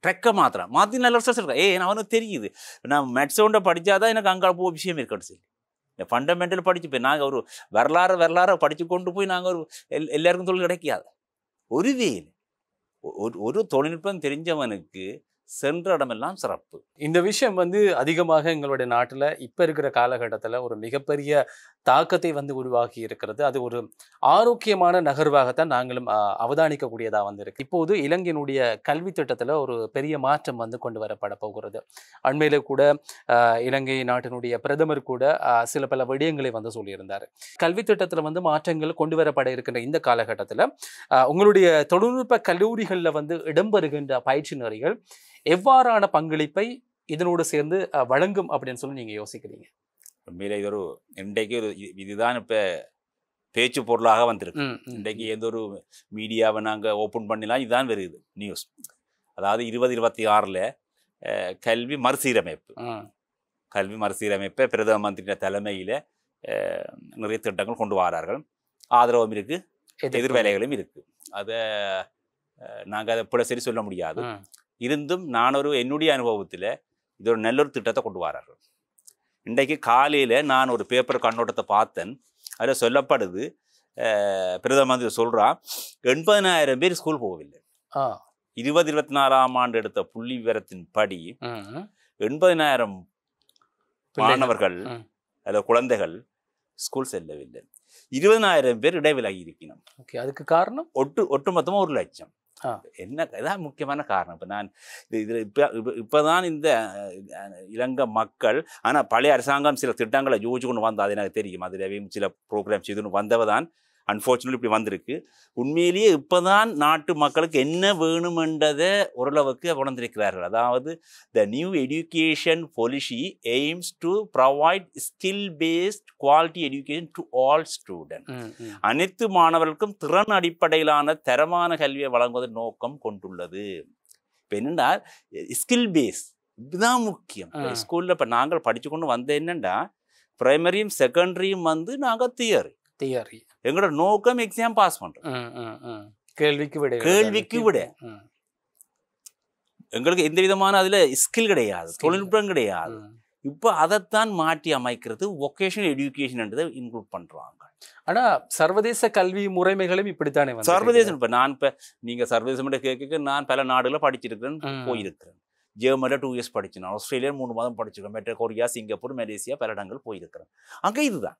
ட்ரெக்கை மாத்திரம் மாற்றி நல்ல ஸ்ட்ரெஸ் இருக்கா. நான் அவனுக்கு தெரியுது நான் மேத்ஸை ஒன்றை படித்தாதான் எனக்கு அங்கே போக விஷயம் இருக்கணும். சரி, இந்த ஃபண்டமெண்டல் படிச்சு போய் நாங்கள் ஒரு வரலாறு படித்து கொண்டு போய் நாங்கள் ஒரு எல்லாருக்கும் தொழில் கிடைக்காது. ஒரு வேலை ஒரு தொழில்நுட்பம் தெரிஞ்சவனுக்கு சென்ற இடமெல்லாம் சிறப்பு. இந்த விஷயம் வந்து அதிகமாக எங்களுடைய நாட்டில் இப்போ இருக்கிற காலகட்டத்தில் ஒரு மிகப்பெரிய தாக்கத்தை வந்து உருவாக்கி இருக்கிறது. அது ஒரு ஆரோக்கியமான நகர்வாகத்தான் நாங்களும் அவதானிக்கக்கூடியதாக வந்து இருக்கு. இப்போது இலங்கையினுடைய கல்வி திட்டத்தில் ஒரு பெரிய மாற்றம் வந்து கொண்டு வரப்பட போகிறது. அண்மையில கூட இலங்கை நாட்டினுடைய பிரதமர் கூட சில பல விடயங்களை வந்து சொல்லியிருந்தார். கல்வி திட்டத்தில் வந்து மாற்றங்கள் கொண்டு வரப்பட இருக்கின்ற இந்த காலகட்டத்தில் உங்களுடைய தொழில்நுட்ப கல்லூரிகளில் வந்து இடம்பெறுகின்ற பயிற்சி நெறிகள் எவ்வாறான பங்களிப்பை இதனோடு சேர்ந்து வழங்கும் அப்படின்னு சொல்லி நீங்க யோசிக்கிறீங்க? உண்மையிலே இது ஒரு இன்றைக்கு ஒரு இதுதான் இப்போ பேச்சு பொருளாக வந்திருக்கு. இன்றைக்கு எந்த ஒரு மீடியாவை நாங்கள் ஓப்பன் பண்ணிலாம் இதுதான் வருது நியூஸ். அதாவது 2026 கல்வி மறுசீரமைப்பை பிரதம மந்திரி தலைமையில் நிறைய திட்டங்கள் கொண்டு வரார்கள். ஆதரவும் இருக்கு, எதிர்வேலைகளும் இருக்கு. அதை நாங்கள் அதை கூட சரி சொல்ல முடியாது. இருந்தும் நான் என்னுடைய அனுபவத்தில் இது ஒரு நல்ல ஒரு திட்டத்தை கொண்டு வரார்கள். இன்றைக்கு காலையில் நான் ஒரு பேப்பர் கண்ணோட்டத்தை பார்த்தேன். அதில் சொல்லப்படுது, பிரதம மந்திரி சொல்கிறான் 80,000 பேர் ஸ்கூல் போகவில்லை. 2024ஆம் ஆண்டு எடுத்த புள்ளி விவரத்தின் படி 80,000 மாணவர்கள் அதில் குழந்தைகள் ஸ்கூல் செல்லவில்லை. 20,000 பேர் இடைவிலகி இருக்கணும். அதுக்கு காரணம் ஒட்டுமொத்தமாக 1 லட்சம். என்ன இதான் முக்கியமான காரணம். இப்போ நான் இதில் இப்போதான் இந்த இலங்கை மக்கள், ஆனால் பழைய அரசாங்கம் சில திட்டங்களை யோசிச்சு கொண்டு வந்தால் அது எனக்கு தெரியும். அதில் சில ப்ரோக்ராம்ஸ் இதுன்னு வந்தவதான் அன்ஃபார்ச்சுனேட்லி இப்படி வந்திருக்கு. உண்மையிலேயே இப்போதான் நாட்டு மக்களுக்கு என்ன வேணுமென்றதை ஓரளவுக்கு உணர்ந்திருக்கிறார்கள். அதாவது the new education policy AIIMS to provide skill paste quality education to all student. அனைத்து மாணவர்களுக்கும் திறன் அடிப்படையிலான தரமான கல்வியை வழங்குவதன் நோக்கம் கொண்டுள்ளது. இப்போ என்னென்னா ஸ்கில் பேஸ் இதுதான் முக்கியம். ஸ்கூலில் இப்போ நாங்கள் படித்து கொண்டு வந்த என்னென்னா பிரைமரியும் செகண்டரியும் வந்து நாங்கள் தியரி எங்களோட நோக்கம் எக்ஸாம் பாஸ் பண்றோம். கேள்விக்கு விட எங்களுக்கு எந்த விதமான அதுல ஸ்கில் கிடையாது, தொழில்நுட்பம் கிடையாது. இப்போ அதைத்தான் மாற்றி அமைக்கிறது வொகேஷனல் எஜுகேஷன் இன்க்ளூட் பண்றாங்க. ஆனா சர்வதேச கல்வி முறைமைகளும் இப்படித்தானே சர்வதேசம். இப்போ நான் இப்போ நீங்க சர்வதேசம் கேட்க நான் பல நாடுகளை படிச்சிருக்கிறேன், போயிருக்கிறேன். ஜெர்மனியில் 2 இயர்ஸ் படிச்சேன், ஆஸ்திரேலியா 3 மாதம் படிச்சிருக்கேன், மெட்ரோ கொரியா, சிங்கப்பூர், மலேசியா பல இடங்கள் போயிருக்கிறேன். அங்க இதுதான்,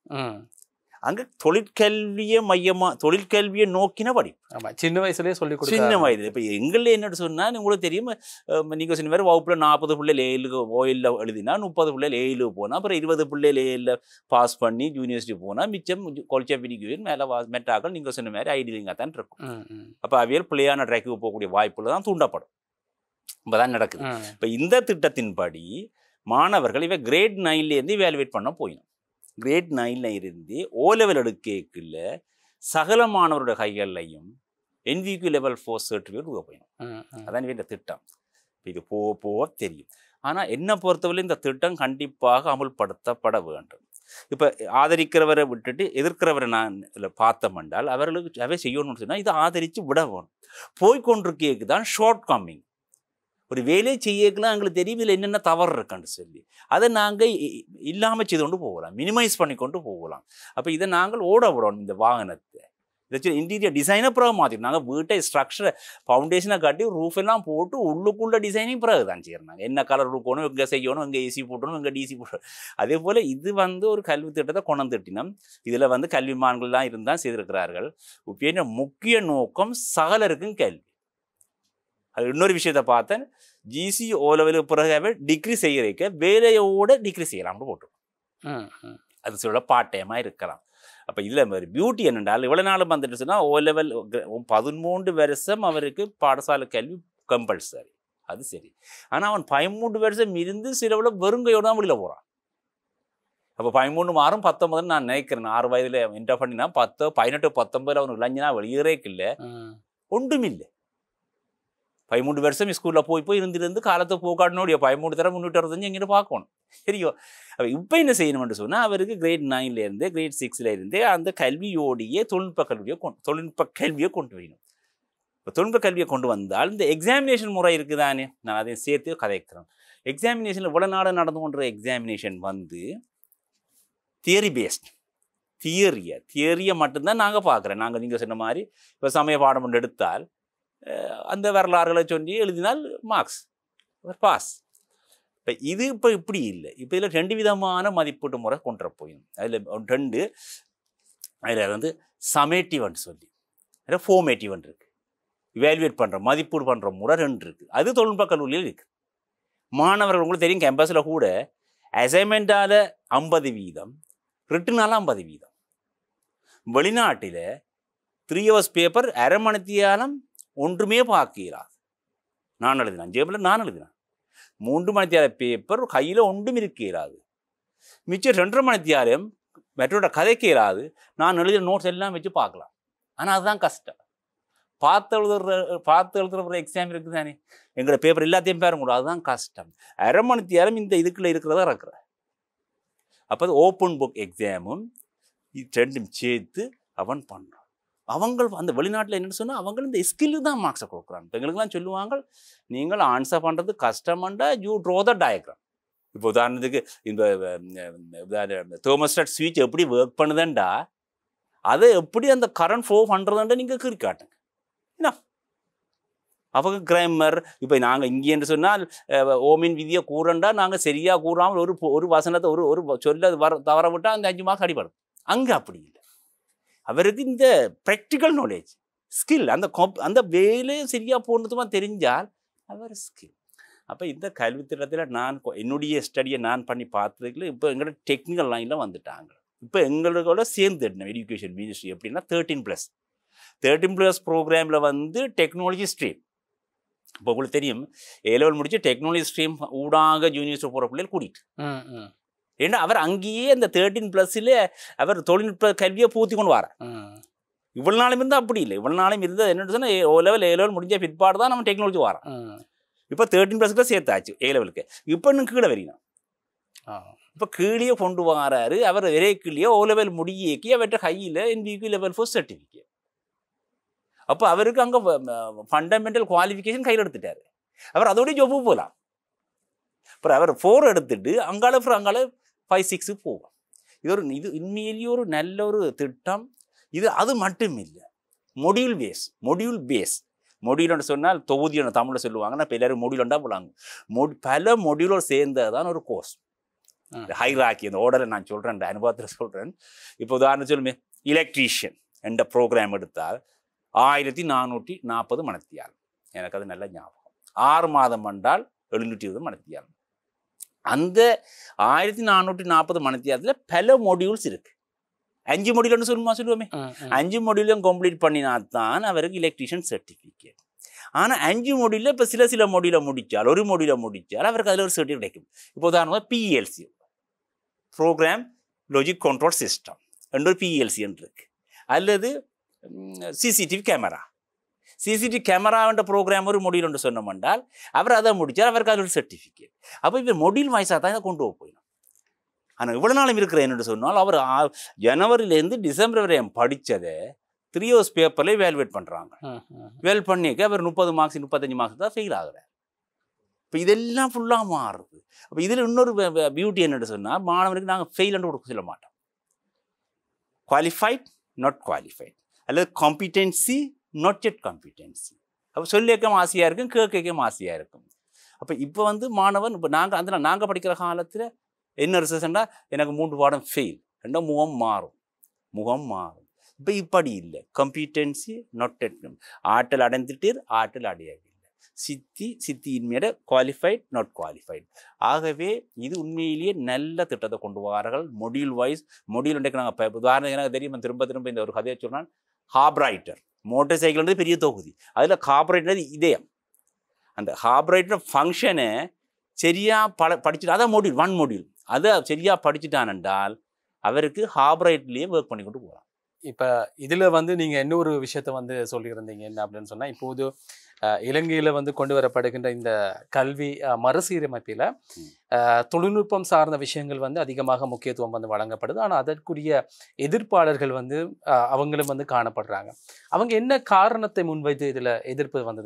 அங்க தொழிற்கல்வியை தொழிற்கல்வியை நோக்கின படிப்பு சின்ன வயசுலேயே சொல்லி கொடுத்து சின்ன வயது. இப்போ எங்களில் என்ன சொன்னா உங்களுக்கு தெரியும், நீங்கள் சொன்ன மாதிரி வகுப்புல 40 பிள்ளைகள் ஏழுக்கு ஓயிலில் எழுதினா 30 பிள்ளைகள் ஏழு போனால் அப்புறம் 20 பிள்ளைகள் ஏழில் பாஸ் பண்ணி யூனிவர்சிட்டி போனால் மிச்சம் கொலிச்சா பிடிக்குவேன் மேலே மெட்டாக்கள் நீங்கள் சொன்ன மாதிரி ஐடியிங்க தான் இருக்கும். அப்போ அவையல் பிள்ளையான ட்ராக்கு போகக்கூடிய வாய்ப்புகள் தான் தூண்டப்படும். இப்போ தான் நடக்குது. இப்போ இந்த திட்டத்தின்படி மாணவர்கள் இவ கிரேட் 9லேருந்து இவாலுவேட் பண்ண போயிடும். கிரேட் 9ல் இருந்து O லெவல் எடுக்கல சகல மாணவரோட கைகள்லையும் NVQ லெவல் 4 சர்டிஃபிகேட் போயிடும். அதான் இந்த திட்டம். இது போக தெரியும். ஆனால் என்னை பொறுத்தவரை இந்த திட்டம் கண்டிப்பாக அமுல்படுத்தப்பட வேண்டும். இப்போ ஆதரிக்கிறவரை விட்டுட்டு எதிர்க்கிறவரை நான் இதில் பார்த்தோம் என்றால் அவர்களுக்கு அவை செய்யணும்னு சொன்னால் இதை ஆதரித்து விட வேணும். போய்கொண்டிருக்கேக்கு தான் ஷார்ட் கம்மிங். ஒரு வேலையை செய்யக்கலாம் எங்களுக்கு தெரியும் இதில் என்னென்ன தவறு இருக்குன்னு சொல்லி அதை நாங்கள் இல்லாமல் செய்து கொண்டு போகலாம், மினிமைஸ் பண்ணி கொண்டு போகலாம். அப்போ இதை நாங்கள் ஓட விடணும். இந்த வாகனத்தை இதை இன்டீரியர் டிசைனை பிறகு மாற்றிடும். நாங்கள் வீட்டை ஸ்ட்ரக்சரை ஃபவுண்டேஷனை காட்டி ரூஃப் எல்லாம் போட்டு உள்ளுக்குள்ள டிசைனையும் பிறகு தான் செய்யறாங்க. என்ன கலர் இருக்கணும், எங்கே செய்யணும், எங்கே ஏசி போட்டணும், எங்கே டிசி போட்டணும். அதே போல் இது ஒரு கல்வி திட்டத்தை கொண்டிட்டினம். இதில் கல்விமான்கள்லாம் இருந்தால் செய்திருக்கிறார்கள். இப்போ முக்கிய நோக்கம் சகலருக்கும் கல்வி. அது இன்னொரு விஷயத்தை பார்த்தேன், ஜிசி ஓ லெவலுக்கு பிறகு டிகிரி செய்யறதுக்கு வேலையோட டிகிரி செய்யலாம்னு போட்டுருக்கோம். அது சொல்ல பார்ட் டைமாக இருக்கலாம். அப்போ இதில் மாதிரி பியூட்டி என்னென்றால் இவ்வளோ நாளும் வந்துட்டு சொன்னால் ஓ லெவல் 13 வருஷம் அவருக்கு பாடசாலை கல்வி கம்பல்சரி, அது சரி. ஆனால் அவன் 13 வருஷம் இருந்து சிலவில் வெறுங்கையோடு தான் வெளியில் போகிறான். அப்போ 13 மாறும் 19 நான் நினைக்கிறேன். 6 வயதில் என்டர் பண்ணினா 10 18 19 அவனுக்கு இளைஞனா வெளியேறேக்கு இல்லை, ஒன்றும் இல்லை. 13 வருஷம் ஸ்கூலில் போய் இருந்திருந்து காலத்தை போக்காட்டினோடைய 13 தரம் 365 எங்கிட்ட பார்க்கணும். சரியோ? அப்போ இப்போ என்ன செய்யணும்னு சொன்னால் அவருக்கு கிரேட் 9லேருந்து கிரேட் 6லேருந்து அந்த கல்வியோடைய தொழில்நுட்ப கல்வியை கொண்டு வரணும். இப்போ தொழில்நுட்ப கல்வியை கொண்டு வந்தால் இந்த எக்ஸாமினேஷன் முறை இருக்குதானே, நான் அதையும் சேர்த்து கதைக்கிறேன். எக்ஸாமினேஷனில் இவ்வளோ நாடு நடந்து கொண்ட எக்ஸாமினேஷன் வந்து தியரி பேஸ்ட், தியரியை மட்டும்தான் நாங்கள் பார்க்குறேன். நாங்கள் நீங்கள் சொன்ன மாதிரி இப்போ சமய பாடம் ஒன்று எடுத்தால் அந்த வரலாறுகளை சொல்லி எழுதினால் மார்க்ஸ் பாஸ். இப்போ இது இப்போ இப்படி இல்லை. இப்போ இதில் 2 விதமான மதிப்பீட்டு முறை கொண்டு போயிடும். அதில் 2 அதில் வந்து சமேட்டிவ்னு சொல்லி அதில் ஃபோமேட்டிவ்னு இருக்குது. இவேல்யூவேட் பண்ணுற மதிப்பீடு பண்ணுற முறை 2 இருக்குது. அது தொழில்நுட்ப கல்லூரியில் இருக்குது. மாணவர்கள் உங்களுக்கு தெரியும் கேம்பஸில் கூட அசைன்மெண்ட்டால் 50%, ரிட்டனால 50%. வெளிநாட்டில் 3 hours பேப்பர் அரை மணித்தியாலம் ஒன்றுமே பார்க்கிறார். நான் எழுதினேன் ஜேபில், நான் எழுதினேன் 3 மணித்தியால பேப்பர் கையில் ஒன்றும் இருக்கிறாது. மிச்சம் 2.5 மணித்தியாலம் மற்றோட கதைக்கிறாது. நான் எழுதின நோட்ஸ் எல்லாம் வச்சு பார்க்கலாம். ஆனால் அதுதான் கஷ்டம். பார்த்து எழுதுற எக்ஸாம் இருக்குது தானே, எங்களோட பேப்பர் எல்லாத்தையும் பேர முடியும். அதுதான் கஷ்டம். அரை மணித்தியாலம் இந்த இதுக்குள்ளே இருக்கிறதா இருக்கிற. அப்போ அது ஓப்பன் புக் எக்ஸாமும் 2ம் சேர்த்து அவன் பண்ணுறான். அவங்க அந்த வெளிநாட்டில் என்னென்னு சொன்னால் அவங்க இந்த ஸ்கில்லு தான் மார்க்ஸை கொடுக்குறாங்க. இப்போ எங்களுக்குலாம் சொல்லுவாங்க, நீங்கள் ஆன்சர் பண்ணுறது கஷ்டமாண்டா யூ ட்ரோ த டயக்ராம். இப்போ உதாரணத்துக்கு இந்த தெர்மோஸ்டாட் ஸ்விட்ச் எப்படி ஒர்க் பண்ணுதுண்டா அதை எப்படி அந்த கரண்ட் ஃப்ளோ பண்ணுறதுண்டா நீங்கள் கீறி காட்டுங்க. என்ன அவங்க கிராமர் இப்போ நாங்கள் இங்கே என்று சொன்னால் ஓமின் விதியை கூறண்டா நாங்கள் சரியாக கூறாமல் ஒரு வசனத்தை ஒரு சொல்ல தவற விட்டால் அந்த 5 மார்க்ஸ் அடிபடும். அங்கே அப்படி இல்லை. அவருக்கு இந்த ப்ராக்டிக்கல் நாலேஜ் ஸ்கில் அந்த வேலையும் சரியாக போனதுமா தெரிஞ்சால் அவர் ஸ்கில். அப்போ இந்த கல்வித்திட்டத்தில் நான் என்னுடைய ஸ்டடியை நான் பண்ணி பார்த்ததுக்குள்ள இப்போ எங்களோட டெக்னிக்கல் லைனில் வந்துட்டாங்க. இப்போ எங்களோட சேர்ந்து எஜுகேஷன் மினிஸ்ட்ரி எப்படின்னா 13+ ப்ரோக்ராமில் வந்து டெக்னாலஜி ஸ்ட்ரீம். இப்போ உங்களுக்கு தெரியும் A-level முடிச்சு டெக்னாலஜி ஸ்ட்ரீம் ஊடாக யூனிவர்சிட்டி போகிற பிள்ளைகள் கூட்டிகிட்டு, ஏன்னா அவர் அங்கேயே அந்த 13+ல் அவர் தொழில்நுட்ப கல்வியை பூர்த்தி கொண்டு வர. இவ்வளோ நாளும் இருந்தால் அப்படி இல்லை. இவ்வளோ நாளும் இருந்தால் என்னென்னு சொன்னால் A-level முடிஞ்ச பிற்பாடு தான் நம்ம டெக்னாலஜி வரோம். இப்போ 13+ சேர்த்தாச்சு A-levelக்கு. இப்போ இன்னும் கீழே வரீங்க. இப்போ கீழே கொண்டு வராரு அவர். ஒரே கீழே O-level முடியேக்கி அவற்ற கையில் NVQ level 4 சர்டிஃபிகேட். அப்போ அவருக்கு அங்கே ஃபண்டமெண்டல் குவாலிஃபிகேஷன் கையில் எடுத்துட்டார். அவர் அதோடய ஜொப்பு போகலாம். அப்புறம் அவர் 4 எடுத்துட்டு அங்கால 5-6 போகும். இது உண்மையிலேயே ஒரு நல்ல ஒரு திட்டம். அது மட்டும் இல்லை, மொடியூல் பேஸ் மொடியூல்னு சொன்னால் தொகுதின்னு தமிழில் சொல்லுவாங்கன்னா இப்போ எல்லாரும் மொடியூல்ண்டா போலாங்க. பல மொடியூலோடு சேர்ந்ததான் ஒரு கோர்ஸ். ஹைராக்கி அந்த ஓர்டரை நான் சொல்கிறேன், அனுபவத்தில் சொல்கிறேன். இப்போ உதாரணம் சொல்லுமே, எலக்ட்ரீஷியன் என்ற ப்ரோக்ராம் எடுத்தால் 1440 மணித்தியாலம். எனக்கு அது நல்ல ஞாபகம். 6 மாதம் என்றால் 720 மணித்தியாலம். அந்த 1440 மணித்தியாலத்தில் பல மொடியூல்ஸ் இருக்கு. 5 மொடியூல்னு சொல்லுவோமே, 5 மொடியூலும் கம்ப்ளீட் பண்ணினாத்தான் அவருக்கு எலக்ட்ரீஷியன் சர்டிஃபிகேட். ஆனால் 5 மொடியூலில் இப்போ சில மொடியூலை முடித்தால், ஒரு மொடியூலை முடித்தால் அவருக்கு அதில் ஒரு சர்டிஃபிகேட் கிடைக்கும். இப்போ உதாரணமாக PLC program logic control system என்ற ஒரு PLC இருக்கு. அல்லது CCTV கேமரான்ற ப்ரோக்ராம் ஒரு மொடியூல் ஒன்று சொன்னோம்னால் அவர் அதை முடித்தார், அவருக்கு அதில் ஒரு சர்டிஃபிகேட். அப்போ இப்போ மொடியூல் வாய்ஸாக தான் இதை கொண்டு போயிடும். ஆனால் இவ்வளோ நாளும் இருக்கிற என்னென்னு சொன்னால் அவர் ஜனவரியிலேருந்து டிசம்பர் வரை படித்ததை 3 hours பேப்பரில் வேல்வேட் பண்ணுறாங்க. வேல் பண்ணிக்க அவர் 30 மார்க்ஸ் 35 மார்க்ஸ் தான் ஃபெயில் ஆகுறார். இப்போ இதெல்லாம் ஃபுல்லாக மாறுது. அப்போ இதில் இன்னொரு பியூட்டி என்னென்னு சொன்னால், மாணவனுக்கு நாங்கள் ஃபெயில்னு கொடுக்க சொல்ல மாட்டோம். குவாலிஃபைட் நாட் குவாலிஃபைட், அல்லது காம்பிடென்சி நாட் எட் காம்பிடென்சி. அப்போ சொல்லியிருக்க ஆசையாக இருக்கும், கேட்க ஆசையாக இருக்கும். அப்போ இப்போ வந்து மாணவன் இப்போ நாங்கள் படிக்கிற காலத்தில் என்ன ரிசல்ட்னா எனக்கு 3 பாடம் ஃபெயில், ரெண்டாம் முகம் மாறும். இப்போ இப்படி இல்லை, காம்பிடென்சி நாட் எட். ஆற்றல் அடைந்துட்டு ஆற்றல் அடையவில்லை. சித்தியின் மேட குவாலிஃபைட் நாட் குவாலிஃபைட். ஆகவே இது உண்மையிலேயே நல்ல திட்டத்தை கொண்டு வரார்கள். மொடியூல் வைஸ் மொடியூல் இன்றைக்கு நாங்கள் உதாரணம் எனக்கு தெரியும், திரும்ப இந்த ஒரு கதையை சொன்னால், கார்பரைட்டர் மோட்டார் சைக்கிள்ன்றது பெரிய தொகுதி, அதில் கார்பரைட்டர் இதயம். அந்த கார்பரைட்டர் ஃபங்க்ஷனை சரியாக படிச்சுட்டு, அதான் மொடியூல் 1 மொடியூல், அதை சரியாக படிச்சுட்டான் என்றால் அவருக்கு கார்பரைட்லேயே ஒர்க் பண்ணி கொண்டு போகலாம். இப்போ இதில் வந்து நீங்கள் இன்னொரு விஷயத்த வந்து சொல்லியிருந்தீங்க, என்ன அப்படின்னு சொன்னால், இப்போது இலங்கையில் வந்து கொண்டு வரப்படுகின்ற இந்த கல்வி மறுசீரமைப்பில் தொழில்நுட்பம் சார்ந்த விஷயங்கள் வந்து அதிகமாக முக்கியத்துவம் வந்து வழங்கப்படுது. ஆனால் அதற்குரிய எதிர்ப்பாளர்கள் வந்து அவங்களும் வந்து காணப்படுறாங்க. அவங்க என்ன காரணத்தை முன்வைத்து இதில் எதிர்ப்பு வந்து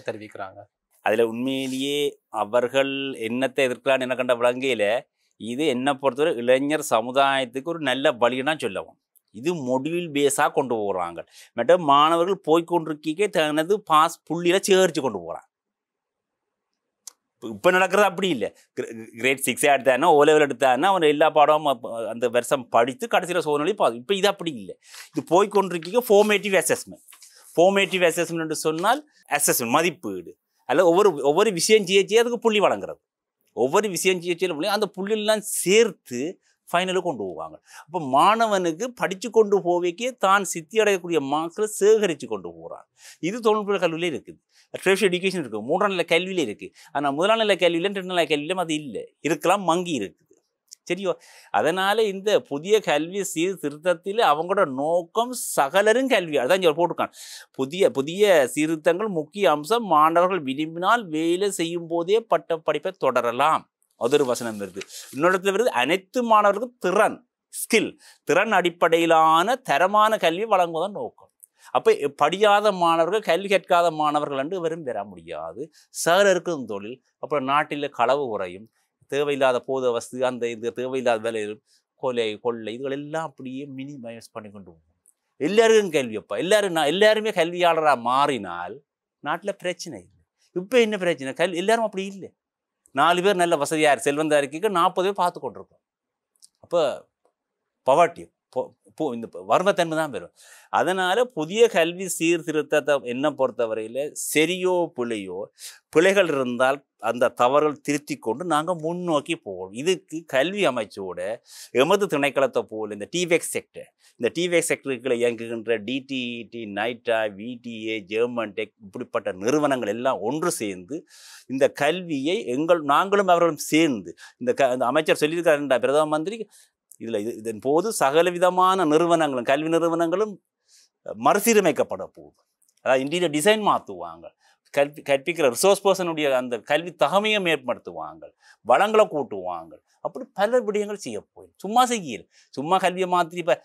தெரிவிக்கிறாங்க? அதில் உண்மையிலேயே அவர்கள் என்னத்தை எதிர்க்கலான்னு என்ன கண்ட விளங்கையில், இது என்னை பொறுத்தவரை இளைஞர் சமுதாயத்துக்கு ஒரு நல்ல வழின்னா சொல்லவும். இது மொடியூல் பேஸாக கொண்டு போகிறாங்க. மற்ற மாணவர்கள் போய்கொண்டிருக்கே தனது பாஸ் புள்ளியில் சேர்த்து கொண்டு போகிறாங்க. இப்போ நடக்கிறது அப்படி இல்லை. கிரேட் 6 எடுத்தானா, O level எடுத்தானா, அவன் எல்லா பாடமும் அந்த வருஷம் படித்து கடைசியில் சோதனை பாஸ். இப்போ இது அப்படி இல்லை. இது போய்கொண்டிருக்கீங்க ஃபார்மேட்டிவ் அசஸ்மெண்ட். ஃபார்மேட்டிவ் அசஸ்மெண்ட் என்று சொன்னால் அசஸ்மெண்ட் மதிப்பீடு, அல்ல ஒவ்வொரு விஷயம் செய்ய அதுக்கு புள்ளி வழங்குறது. ஒவ்வொரு விஷயம் செய்ய அந்த புள்ளியெல்லாம் சேர்த்து ஃபைனலுக்கு கொண்டு போவாங்க. அப்போ மாணவனுக்கு படித்து கொண்டு போவைக்கே தான் சித்தி அடையக்கூடிய மார்க்ஸை சேகரித்து கொண்டு போகிறான். இது தொழில்நுட்ப கல்வியிலே இருக்குது, ட்ரெஷ் எஜுகேஷன் இருக்குது, 3ஆம் நிலை கல்வியிலே இருக்குது. ஆனால் 1ஆம் நிலை கல்வியிலும் 2ஆம் நிலை கல்வியிலும் அது இல்லை, இருக்கலாம், மங்கி இருக்குது. சரியோ? அதனால் இந்த புதிய கல்வி சீர்திருத்தத்தில் அவங்களோட நோக்கம் சகலரும் கல்வி, அதான் இங்கே போட்டிருக்காங்க. புதிய சீர்திருத்தங்கள் முக்கிய அம்சம், மாணவர்கள் விரும்பினால் வேலை செய்யும் போதே பட்ட படிப்பை தொடரலாம். அது ஒரு வசனம் வருது. இன்னொரு வருது, அனைத்து மாணவர்களுக்கும் திறன் அடிப்படையிலான தரமான கல்வி வழங்குவதன் நோக்கம். அப்போ படியாத மாணவர்கள், கல்வி கற்காத மாணவர்கள் என்று வெறும் பெற முடியாது. சார் இருக்கும் தொழில், அப்புறம் நாட்டில் களவு குறையும், தேவையில்லாத போத வசதி, இந்த தேவையில்லாத வேலைகள், கொள்ளை இதுகள் எல்லாம் அப்படியே மினிமைஸ் பண்ணி கொண்டு போகும். எல்லாருக்கும் கல்வி அப்பா, எல்லாருமே கல்வியாளராக மாறினால் நாட்டில் பிரச்சனை இல்லை. இப்போ என்ன பிரச்சனை? எல்லாரும் அப்படி இல்லை. 4 பேர் நல்ல வசதியாக செல்வந்தா இருக்க 40 பேர் பார்த்து கொண்டிருக்கோம். அப்போ பவர்ட்டி இந்த வறுமைத்தன்மை தான் பெறும். அதனால் புதிய கல்வி சீர்திருத்தத்தை என்ன பொறுத்தவரையில் சரியோ பிழைகள் இருந்தால் அந்த தவறுகள் திருத்தி கொண்டு நாங்கள் முன்னோக்கி போவோம். இதுக்கு கல்வி அமைச்சோட எமது திணைக்களத்தை போல் இந்த டிவேக் செக்டருக்குள்ள இயங்குகின்ற டிடிஇடி, நைட்டா, விடிஏ, ஜெர்மன் டெக் இப்படிப்பட்ட நிறுவனங்கள் எல்லாம் ஒன்று சேர்ந்து இந்த கல்வியை நாங்களும் அவர்களும் சேர்ந்து இந்த அமைச்சர் சொல்லியிருக்காருன்ற பிரதம மந்திரி, இதன் போது சகல விதமான நிறுவனங்களும் கல்வி நிறுவனங்களும் மறுசீரமைக்கப்பட போகுது. அதாவது இன்டீரியர் டிசைன் மாற்றுவாங்க, கற்பிக்கிற ரிசோர்ஸ் பர்சனுடைய அந்த கல்வி தகமையை மேம்படுத்துவாங்க, வளங்களை கூட்டுவாங்க. அப்படி பல விடயங்கள் செய்ய போயிடும். சும்மா கல்வியை மாற்றி இப்போ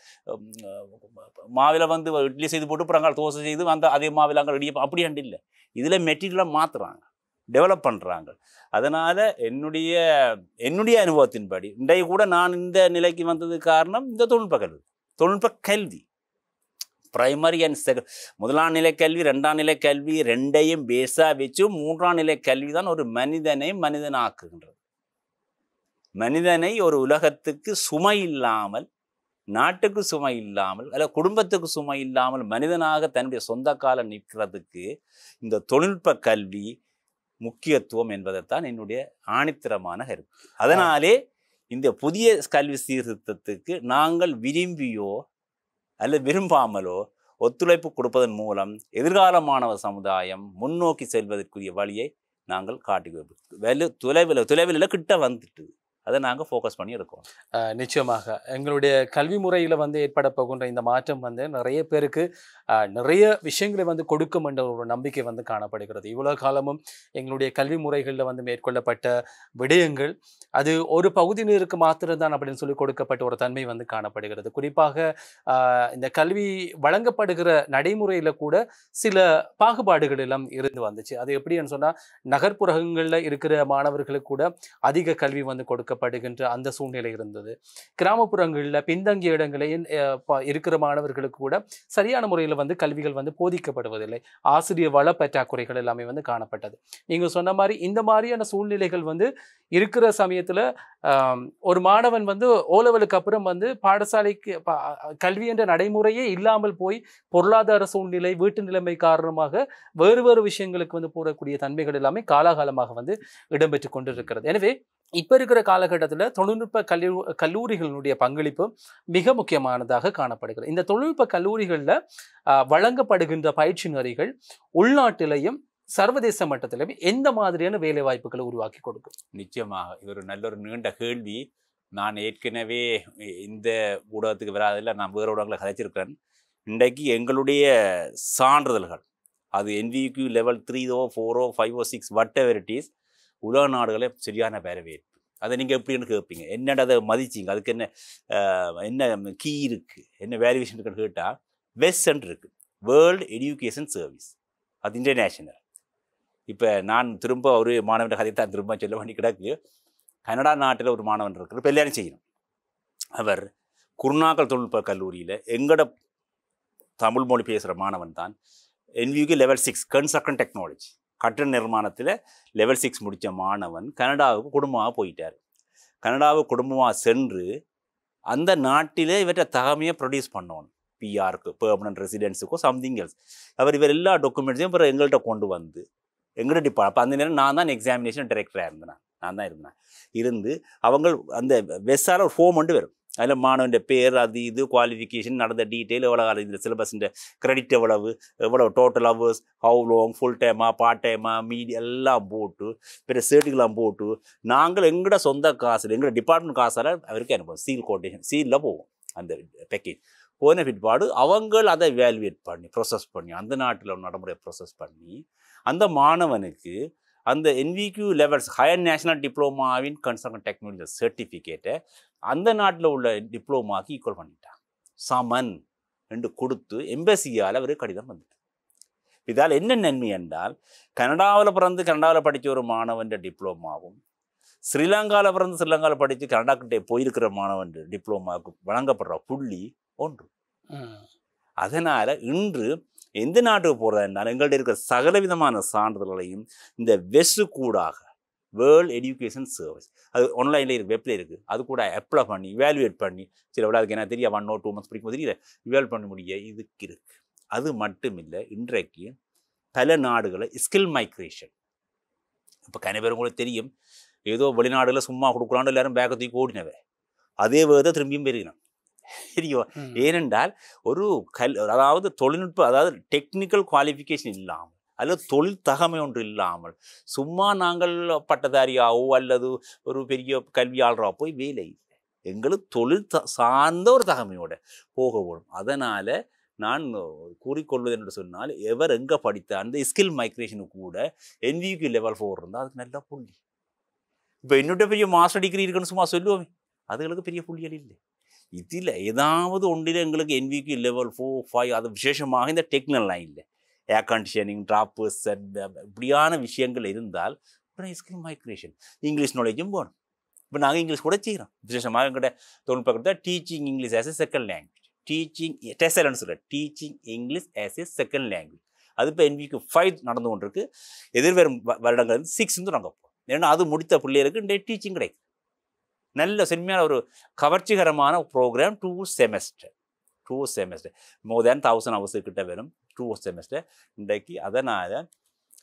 மாவில் வந்து இட்லி செய்து போட்டு அப்புறம் தோசை செய்து அதே மாவில் அங்கே ரெடியாக அப்படி அண்டு இல்லை. இதில் மெட்டீரியலாக மாற்றுறாங்க, டெவலப் பண்ணுறாங்க. அதனால் என்னுடைய அனுபவத்தின்படி இன்றைய கூட நான் இந்த நிலைக்கு வந்தது காரணம் இந்த தொழில்நுட்ப கல்வி பிரைமரி அண்ட் முதலாம் நிலை கல்வி, 2ஆம் நிலை கல்வி ரெண்டையும் பேஸாக வச்சு 3ஆம் நிலை கல்வி தான் ஒரு மனிதனாக்குகின்றது. மனிதனை ஒரு உலகத்துக்கு சுமை இல்லாமல், நாட்டுக்கு சுமை இல்லாமல், அல்ல குடும்பத்துக்கு சுமை இல்லாமல் மனிதனாக தன்னுடைய சொந்த காலம் நிற்கிறதுக்கு இந்த தொழில்நுட்ப கல்வி முக்கியத்துவம் என்பதைத்தான் என்னுடைய ஆணித்தரமான கருத்து. அதனாலே இந்த புதிய கல்வி சீர்திருத்தத்துக்கு நாங்கள் விரும்பியோ அல்லது விரும்பாமலோ ஒத்துழைப்பு கொடுப்பதன் மூலம் எதிர்கால மாணவ சமுதாயம் முன்னோக்கி செல்வதற்குரிய வழியை நாங்கள் காட்டி தொலைவில் கிட்ட வந்துட்டு அதை நாங்கள் ஃபோக்கஸ் பண்ணி இருக்கோம். நிச்சயமாக எங்களுடைய கல்வி முறையில் வந்து ஏற்பட போகின்ற இந்த மாற்றம் வந்து நிறைய பேருக்கு நிறைய விஷயங்களை வந்து கொடுக்கும் என்ற ஒரு நம்பிக்கை வந்து காணப்படுகிறது. இவ்வளோ காலமும் எங்களுடைய கல்வி முறைகளில் வந்து மேற்கொள்ளப்பட்ட விடயங்கள் அது ஒரு பகுதியினருக்கு மாத்திரம்தான் அப்படின்னு சொல்லி கொடுக்கப்பட்ட ஒரு தன்மை வந்து காணப்படுகிறது. குறிப்பாக இந்த கல்வி வழங்கப்படுகிற நடைமுறையில் கூட சில பாகுபாடுகள் எல்லாம் இருந்து வந்துச்சு. அது எப்படின்னு சொன்னால், நகர்ப்புறங்களில் இருக்கிற மாணவர்களுக்கு கூட அதிக கல்வி வந்து கொடுக்கப்படும், புறக்கணிக்கப்படுகின்ற அந்த சூழ்நிலை இருந்தது. கிராமப்புறங்களில் பின்தங்கிய இடங்களில் இருக்கிற மாணவர்களுக்கு கூட சரியான முறையில் வந்து கல்விகள் வந்து போதிக்கப்படுவதில்லை. ஆசிரியர் வள பற்றாக்குறைகள் எல்லாமே வந்து காணப்பட்டது. நீங்க சொன்ன மாதிரி இந்த மாதிரியான சூழ்நிலைகள் வந்து இருக்கிற சமயத்துல ஒரு மாணவன் வந்து ஓலெவலுக்கு அப்புறம் வந்து பாடசாலைக்கு கல்வி என்ற நடைமுறையே இல்லாமல் போய் பொருளாதார சூழ்நிலை, வீட்டு நிலைமை காரணமாக வேறு வேறு விஷயங்களுக்கு வந்து போடக்கூடிய தன்மைகள் எல்லாமே காலாகாலமாக வந்து இடம்பெற்று கொண்டிருக்கிறது. எனவே இப்ப இருக்கிற காலகட்டத்தில் தொழில்நுட்ப கல்லூரிகளுடைய பங்களிப்பு மிக முக்கியமானதாக காணப்படுகிறது. இந்த தொழில்நுட்ப கல்லூரிகளில் வழங்கப்படுகின்ற பயிற்சி நெறிகள் உள்நாட்டிலையும் சர்வதேச மட்டத்திலும் எந்த மாதிரியான வேலை வாய்ப்புகளை உருவாக்கி கொடுக்கும்? நிச்சயமாக இது ஒரு நல்ல ஒரு நீண்ட கேள்வி. நான் ஏற்கனவே இந்த ஊடகத்துக்கு வராதில் நான் வேறு ஊடகங்களை கதைச்சிருக்கிறேன். இன்றைக்கு எங்களுடைய சான்றிதழ்கள் அது NVQ level 3ஓ 4ஓ 5ஓ 6 whatever it is உலக நாடுகளே சரியான வரவேற்பு. அதை நீங்கள் எப்படின்னு கேட்பீங்க, என்னடா அதை மதிச்சிங்க, அதுக்கு என்ன கீ இருக்குது, என்ன வேல்யூவேஷன் இருக்குன்னு கேட்டால் வெஸ்ட் இருக்குது, வேர்ல்டு எஜுகேஷன் சர்வீஸ், அது இன்டர்நேஷனல். இப்போ நான் திரும்ப ஒரு மாணவன் கதை தான் திரும்ப சொல்ல வேண்டி கிடக்கு. கனடா நாட்டில் ஒரு மாணவன் இருக்கிற இப்போ எல்லாரும் செய்யணும். அவர் குருநாகல் தொழில்நுட்ப கல்லூரியில் எங்கட தமிழ் மொழி பேசுகிற மாணவன் தான் NVQ லெவல் 6 கன்ஸ்ட்ரக்ஷன் டெக்னாலஜி கட்டட நிர்மாணத்தில் லெவல் 6 முடித்த மாணவன் கனடாவுக்கு குடும்பமாக போயிட்டார். கனடாவுக்கு குடும்பமாக சென்று அந்த நாட்டிலே இவற்றை தகமையை ப்ரொடியூஸ் பண்ணணும். பிஆருக்கு, பெர்மனன்ட் ரெசிடென்ஸுக்கோ சம்திங் எல்ஸ். இவர் எல்லா டாக்குமெண்ட்ஸையும் அப்புறம் எங்கள்கிட்ட கொண்டு வந்து எங்கள்கிட்ட டிபார்ட். அப்போ அந்த நேரம் நான் தான் எக்ஸாமினேஷன் டைரக்டராக இருந்தேன். நான் தான் இருந்து அவங்க அந்த வெஸ்ஸால் ஒரு ஃபோம் ஒன்று வரும். அதில் மாணவன் பேர், அது இது குவாலிஃபிகேஷன், நடந்த டீட்டெயில், எவ்வளோ காலம் இந்த சிலபஸின் கிரெடிட் எவ்வளோ total hours, how long, full டைமா பார்ட் டைமா மீடி எல்லாம் போட்டு பிற சர்டிஃபிகேட்லாம் போட்டு நாங்கள் எங்களோட சொந்த காசில் எங்களோட டிபார்ட்மெண்ட் காசால் அவருக்கு அனுப்புவோம். சீல் கோட்டேஷன் சீலில் போவோம். அந்த பேக்கேஜ் போன பிற்பாடு அவங்க அதை வேல்யூவேட் பண்ணி ப்ரொசஸ் பண்ணி அந்த நாட்டில் நடைமுறை ப்ரொசஸ் பண்ணி அந்த மாணவனுக்கு அந்த NVQ லெவல்ஸ் ஹையர் நேஷனல் டிப்ளோமாவின் கன்ஸ்ட்ரக்ஷன் டெக்னாலஜி சர்டிஃபிகேட்டை அந்த நாட்டில் உள்ள டிப்ளோமாவுக்கு ஈக்குவல் பண்ணிட்டான். சமன் என்று கொடுத்து எம்பசியால் அவர் கடிதம் வந்துட்டு. இதால் என்ன நன்மை என்றால், கனடாவில் பிறந்து கனடாவில் படித்த ஒரு மாணவன் டிப்ளோமாவும் ஸ்ரீலங்காவில் பிறந்து ஸ்ரீலங்காவில் படித்து கனடாக்கிட்டே போயிருக்கிற மாணவன் டிப்ளோமாவுக்கு வழங்கப்படுற புள்ளி ஒன்று. அதனால் இன்று எந்த நாட்டுக்கு போகிறதா இருந்தாலும் எங்கள்கிட்ட இருக்கிற சகல விதமான சான்றிதழ்களையும் இந்த வெஸ்ட் கூடாக வேர்ல்டு எஜுகேஷன் சர்வீஸ் அது ஆன்லைனில் இருக்குது, வெப்பில் இருக்குது, அது கூட அப்ளை பண்ணி இவாலுவேட் பண்ணி சில விட அதுக்கு என்ன தெரியும் 1 or 2 months படிக்கும் போது தெரியல இவால்வ் பண்ண முடிய இதுக்கு இருக்குது. அது மட்டும் இல்லை, இன்றைக்கு பல நாடுகளில் ஸ்கில் மைக்ரேஷன். இப்போ கனவேரும் கூட தெரியும், ஏதோ வெளிநாடுகளில் சும்மா கொடுக்குறான்னு எல்லாரும் பேக்கை தூக்கி ஓடினவை அதே வேறு திரும்பியும் பெருகினோம் தெரியும். ஏனென்றால் ஒரு அதாவது தொழில்நுட்ப அதாவது டெக்னிக்கல் குவாலிஃபிகேஷன் இல்லாமல் அல்லது தொழில் தகமை ஒன்று இல்லாமல் சும்மா நாங்கள் பட்டதாரியாவோ அல்லது ஒரு பெரிய கல்வியாளராக போய் வேலை இல்லை. எங்களுக்கு தொழில் சார்ந்த ஒரு தகமையோட போக வேணும். அதனால் நான் கூறிக்கொள்வது என்று சொன்னால், எவர் எங்கே படித்த அந்த ஸ்கில் மைக்ரேஷனுக்கு கூட NVQ லெவல் 4 இருந்தால் அதுக்கு நல்ல புள்ளி. இப்போ என்னோட பெரிய மாஸ்டர் டிகிரி இருக்குன்னு சும்மா சொல்லுவோமே, அதுகளுக்கு பெரிய புள்ளிகள் இல்லை. இதில் ஏதாவது ஒன்றில் எங்களுக்கு NVQ லெவல் 4, 5 அது விசேஷமாக இந்த டெக்னிக்கல் லைனில் ஏர் கண்டிஷனிங், ட்ராப்பு, செட் இப்படியான விஷயங்கள் இருந்தால் அப்புறம் ஸ்கில் மைக்ரேஷன் இங்கிலீஷ் நாலேஜும் போகணும். இப்போ நாங்கள் இங்கிலீஷ் கூட செய்கிறோம். விசேஷமாக எங்கிட்ட தொழில்நுட்பத்தை teaching English as a second language, teaching டெஸ்ட்னு சொல்கிறேன், teaching English as a second language. அது இப்போ NVQ 5 நடந்து கொண்டிருக்கு. எதிர்வரும் வருடங்கள் 6 நாங்கள் போகிறோம். ஏன்னா அது முடித்த பிள்ளைகளுக்கு இன்றைய டீச்சிங் கிடைக்கும். நல்ல செம்மையான ஒரு கவர்ச்சிகரமான ப்ரோக்ராம். 2 semester மோர் தேன் 1000 hours கிட்ட வரும் 2 semester இன்றைக்கு. அதனால்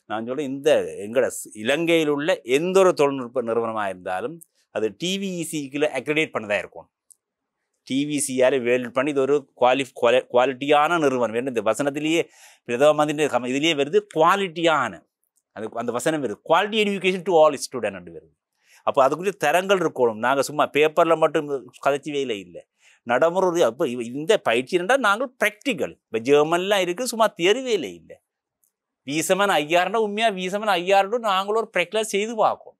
நான் சொல்கிறேன், இந்த எங்களோட இலங்கையில் உள்ள எந்த ஒரு தொழில்நுட்ப நிறுவனமாக இருந்தாலும் அது TVECக்குள்ள அக்ரெடிட் பண்ணதாக இருக்கும். TVECயால் வேல்யூ பண்ணி இது ஒரு குவாலிட்டியான நிறுவனம். என்ன இந்த வசனத்திலேயே பிரதம இதிலேயே வருது குவாலிட்டியான, அது அந்த வசனம் வருது quality education to all student வருது. அப்போ அதுக்குரிய தரங்கள் இருக்கணும். நாங்கள் சும்மா பேப்பரில் மட்டும் கதைச்சி வேலை இல்லை, நடைமுறை. அப்போ இந்த பயிற்சி என்றால் நாங்கள் ப்ராக்டிக்கல். இப்போ ஜெர்மன்லாம் இருக்குது, சும்மா தியரி வேலை இல்லை. வீசமன் 5000 உண்மையாக வீசமன் 5000 நாங்களும் ஒரு ப்ராக்டிக்கலாக செய்து பார்க்கணும்.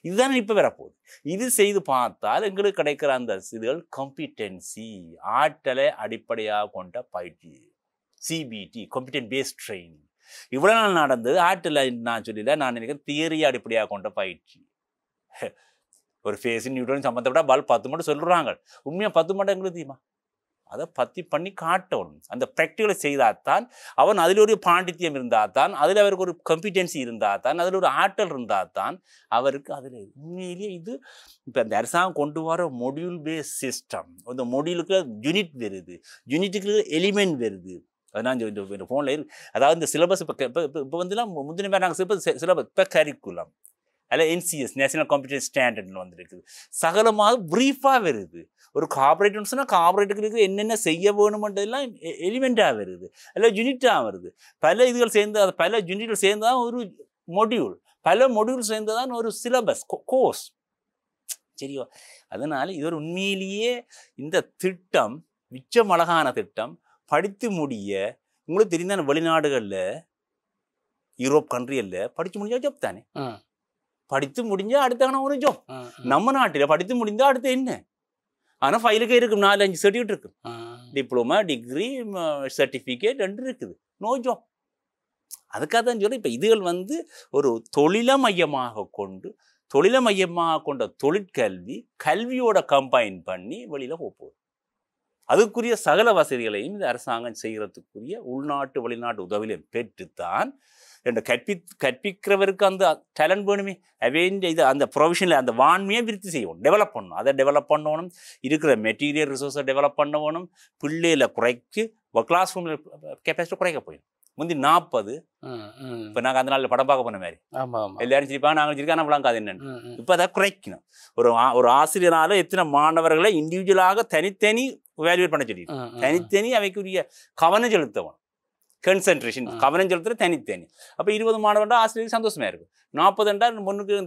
இதுதானே இப்போ வரப்போகுது. இது செய்து பார்த்தால் எங்களுக்கு கிடைக்கிற அந்த இதுகள் காம்பிடென்சி, ஆற்றலை அடிப்படையாக கொண்ட பயிற்சி, CBT காம்பிடென்ட் பேஸ்ட் ட்ரைனிங். இவ்வளோ நாள் நடந்தது ஆற்றலை நான் சொல்லல, நான் நினைக்கிறேன் தியரியை அடிப்படையாக கொண்ட பயிற்சி. ஒரு ஃபேஸ் நியூட்டன் சம்மந்தப்பட்ட பல் 10 மட்டும் சொல்றாங்க. உண்மையாக 10 மட்டும் எங்களுக்கு தெரியுமா? அதை பற்றி பண்ணி காட்டணும். அந்த ப்ராக்டிகலை செய்தால்தான் அவன் அதில் ஒரு பாண்டித்யம் இருந்தால்தான், அதில் அவருக்கு ஒரு கம்பிட்டன்சி இருந்தால்தான், அதில் ஒரு ஆற்றல் இருந்தால்தான் அவருக்கு அதில் உண்மையிலேயே இது இப்போ அந்த அரசாங்கம் கொண்டு வர மொடியூல் பேஸ் சிஸ்டம். அந்த மொடியூலுக்கு யூனிட் வருது, யூனிட்டுக்கு எலிமெண்ட் வருது. அது நான் இந்த ஃபோனில் இருக்கு. அதாவது இந்த சிலபஸ் இப்போ வந்துலாம் முந்தின மாதிரி நாங்கள் சிலபஸ் இப்போ கரிக்குலம் அதில் NCS நேஷனல் கம்ப்யூட்டர் ஸ்டாண்டர்ட்னு வந்துருக்குது. சகலமாக ப்ரீஃபாக வருது. ஒரு கார்பரேட்னு சொன்னால் கார்பரேட்டுக்கு என்னென்ன செய்ய வேணுமென்றதெல்லாம் எலிமெண்ட்டாக வருது, அதில் யூனிட்டாக வருது. பல இதுகள் சேர்ந்து பல யூனிட்கள் சேர்ந்து தான் ஒரு மொடியூல், பல மொடியூல் சேர்ந்து தான் ஒரு சிலபஸ் கோர்ஸ். சரியோ? அதனால் இது ஒரு உண்மையிலேயே இந்த திட்டம் மிச்சம் அழகான திட்டம். படித்து முடிய உங்களுக்கு தெரிந்தான வெளிநாடுகளில் யூரோப் கண்ட்ரியில் படித்து முடிஞ்சா ஜாப் தானே. படித்து முடிஞ்சா அடுத்த ஒரு ஜாப். நம்ம நாட்டில் படித்து முடிஞ்சா அடுத்து என்ன? ஆனால் ஃபைலுக்கே இருக்கும் 4-5 சர்டிஃபிகேட் இருக்கு. டிப்ளமா, டிகிரி, சர்டிஃபிகேட் 2 இருக்குது. No job. அதுக்காக தான் சொல்லி இப்போ இதுகள் வந்து ஒரு தொழில மையமாக கொண்ட தொழிற்கல்வி கல்வியோட கம்பைன் பண்ணி வெளியில் போகுது. அதுக்குரிய சகல வசதிகளையும் இந்த அரசாங்கம் செய்கிறதுக்குரிய உள்நாட்டு வெளிநாட்டு உதவியிலும் பெற்றுத்தான் கற்பிக்கிறவருக்கு அந்த டேலண்ட் வேணுமே. அவேண்ட இது அந்த ப்ரொவிஷனில் அந்த வான்மையை விருத்தி செய்யணும், டெவலப் பண்ணணும். அதை டெவலப் பண்ணணும், இருக்கிற மெட்டீரியல் ரிசோர்ஸை டெவலப் பண்ணணும், பிள்ளையில குறைச்சி கிளாஸ் ரூமில் கெப்பாசிட்டி குறைக்க போயிடும். முந்தி 40 இப்போ நாங்கள் அந்த நாளில் படம் பார்க்க போன மாதிரி எல்லாரும் சிரிப்பாங்க, நாங்கள் சிரிக்கா நம்மளாங்க அது என்னென்னு. இப்போ அதை குறைக்கணும். ஒரு ஆசிரியரால் எத்தனை மாணவர்களை இண்டிவிஜுவலாக தனித்தனி வேல்யூட் பண்ண சொல்லி தனித்தனி அவைக்குரிய கவனம் செலுத்தவன், கன்சன்ட்ரேஷன் கவனம் செலுத்துற தனித்தனி. அப்போ 20 மாணவர்டா ஆசிரியருக்கு சந்தோஷமா இருக்கும். 40 முன்னுக்கு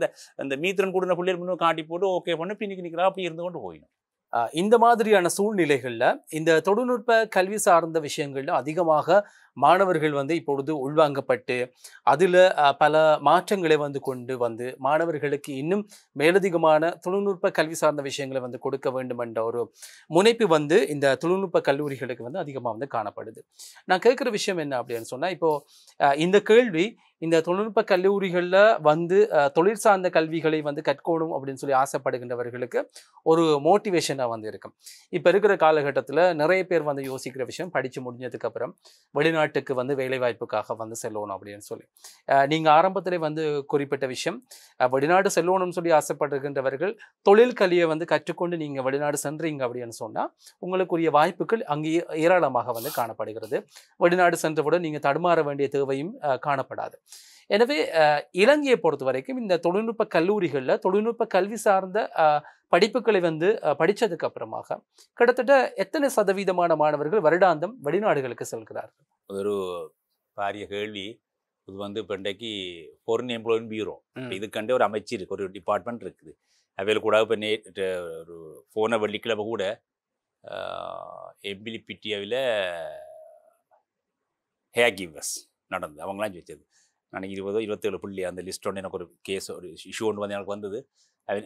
இந்த மீத்திரன் கூடின பிள்ளைகள் முன்னுக்கு காட்டி போட்டு ஓகே பண்ணி பின்னுக்கு நிற்கிறா அப்படி இருந்து கொண்டு போயிடும். இந்த மாதிரியான சூழ்நிலைகள்ல இந்த தொழில்நுட்ப கல்வி சார்ந்த விஷயங்கள்ல அதிகமாக மாணவர்கள் வந்து இப்பொழுது உள்வாங்கப்பட்டு அதில் பல மாற்றங்களை வந்து கொண்டு வந்து மாணவர்களுக்கு இன்னும் மேலதிகமான தொழில்நுட்ப கல்வி சார்ந்த விஷயங்களை வந்து கொடுக்க வேண்டும் என்ற ஒரு முனைப்பு வந்து இந்த தொழில்நுட்ப கல்லூரிகளுக்கு வந்து அதிகமாக வந்து காணப்படுது. நான் கேட்குற விஷயம் என்ன அப்படின்னு சொன்னால், இப்போது இந்த கேள்வி இந்த தொழில்நுட்ப கல்லூரிகளில் வந்து தொழில் சார்ந்த கல்விகளை வந்து கற்கணும் அப்படின்னு சொல்லி ஆசைப்படுகின்றவர்களுக்கு ஒரு மோட்டிவேஷனாக வந்து இருக்கும். இப்போ இருக்கிற காலகட்டத்தில் நிறைய பேர் வந்து யோசிக்கிற விஷயம், படித்து முடிஞ்சதுக்கப்புறம் வெளிநாட்டுக்கு வந்து வேலைவாய்ப்புக்காக வந்து செல்லணும் அப்படின்னு சொல்லி. நீங்கள் ஆரம்பத்திலே வந்து குறிப்பிட்ட விஷயம், வெளிநாடு செல்லணும்னு சொல்லி ஆசைப்படுகின்றவர்கள் தொழில் கல்வியை வந்து கற்றுக்கொண்டு நீங்கள் வெளிநாடு சென்றீங்க அப்படின்னு சொன்னால் உங்களுக்குரிய வாய்ப்புகள் அங்கே ஏராளமாக வந்து காணப்படுகிறது. வெளிநாடு சென்றவுடன் நீங்கள் தடுமாற வேண்டிய தேவையும் காணப்படாது. எனவே இலங்கையை பொறுத்த வரைக்கும் இந்த தொழில்நுட்ப கல்லூரிகளில் தொழில்நுட்ப கல்வி சார்ந்த படிப்புகளை வந்து படித்ததுக்கு அப்புறமாக கிட்டத்தட்ட எத்தனை சதவீதமான மாணவர்கள் வருடாந்தம் வெளிநாடுகளுக்கு செல்கிறார்கள்? ஒரு பாரிய கேள்வி. இது வந்து இப்போ இன்றைக்கு ஃபாரின் எம்ப்ளாய்மெண்ட் பியூரோ இதுக்கண்டே ஒரு அமைச்சு இருக்குது, ஒரு டிபார்ட்மெண்ட் இருக்குது. அவையில் கூட இப்போ ஒரு போன வெள்ளிக்கிழமை கூட எம்பிலிபிடியாவில் ஹேர் கிவர்ஸ் நடந்தது. அவங்களாம் வச்சது நான் 20-27 புள்ளி அந்த லிஸ்ட் ஒன்று எனக்கு ஒரு கேஸ் ஒரு இஷ்யூ ஒன்று வந்து எனக்கு வந்தது.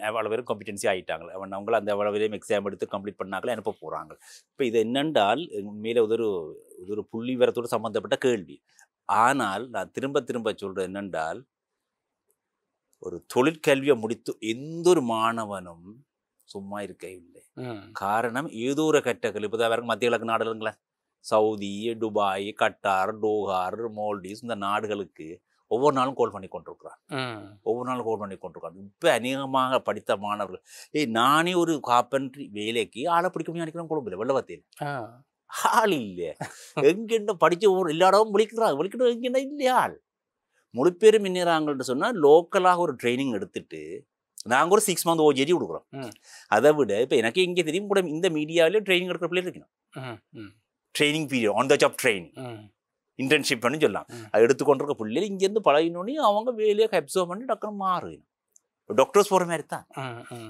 அவ்வளோ பேரும் காம்பிடன்சி ஆகிட்டாங்க. அவங்கள அந்த அவ்வளோ பேரையும் எக்ஸாம் எடுத்து கம்ப்ளீட் பண்ணாங்களே அனுப்ப போகிறாங்க. இப்போ இது என்னென்றால் உண்மையில் ஒரு புள்ளி விவரத்தோடு சம்மந்தப்பட்ட கேள்வி. ஆனால் நான் திரும்ப சொல்கிறது என்னென்றால், ஒரு தொழிற்கல்வியை முடித்து எந்த ஒரு மாணவனும் சும்மா இருக்கவில்லை. காரணம் ஏதோ ஒரு கட்டங்கள் இப்போ தான் வேறு மத்திய கிழக்கு நாடுகளங்களேன், சவுதி, துபாய், கட்டார், டோஹார், மால்டீவ்ஸ், இந்த நாடுகளுக்கு ஒவ்வொரு நாளும் கோல் பண்ணி கொண்டிருக்கிறான். இப்போ அநேகமாக படித்த மாணவர்கள் நானே ஒரு கார்பென்ட்ரி வேலைக்கு ஆளை பிடிக்க முடியும் நினைக்கிறேன். கொழும்புல வெள்ளவத்தையில் ஆள் இல்லை. எங்கென்ன படித்த ஊர் எல்லா இடமும் விழிக்கிட்டு எங்கென்ன இல்லையா ஆள் முழு பேரும் முன்னேறாங்கன்னு சொன்னால் லோக்கலாக ஒரு ட்ரைனிங் எடுத்துட்டு நாங்கள் ஒரு 6 month OJT கொடுக்குறோம். அதை விட இப்போ எனக்கு இங்கே தெரியும் கூட இந்த மீடியாவிலே ட்ரைனிங் எடுக்கிற பிள்ளை இருக்கணும். Training period, on the job training, internship பண்ணி சொல்லலாம். அது எடுத்துக்கொண்டிருக்க பிள்ளைகள் இங்கேருந்து பழகினோடனே அவங்க வேலையை அப்சர்வ் பண்ணி டக்குனு மாறும். டாக்டர்ஸ் போகிற மாதிரி தான்.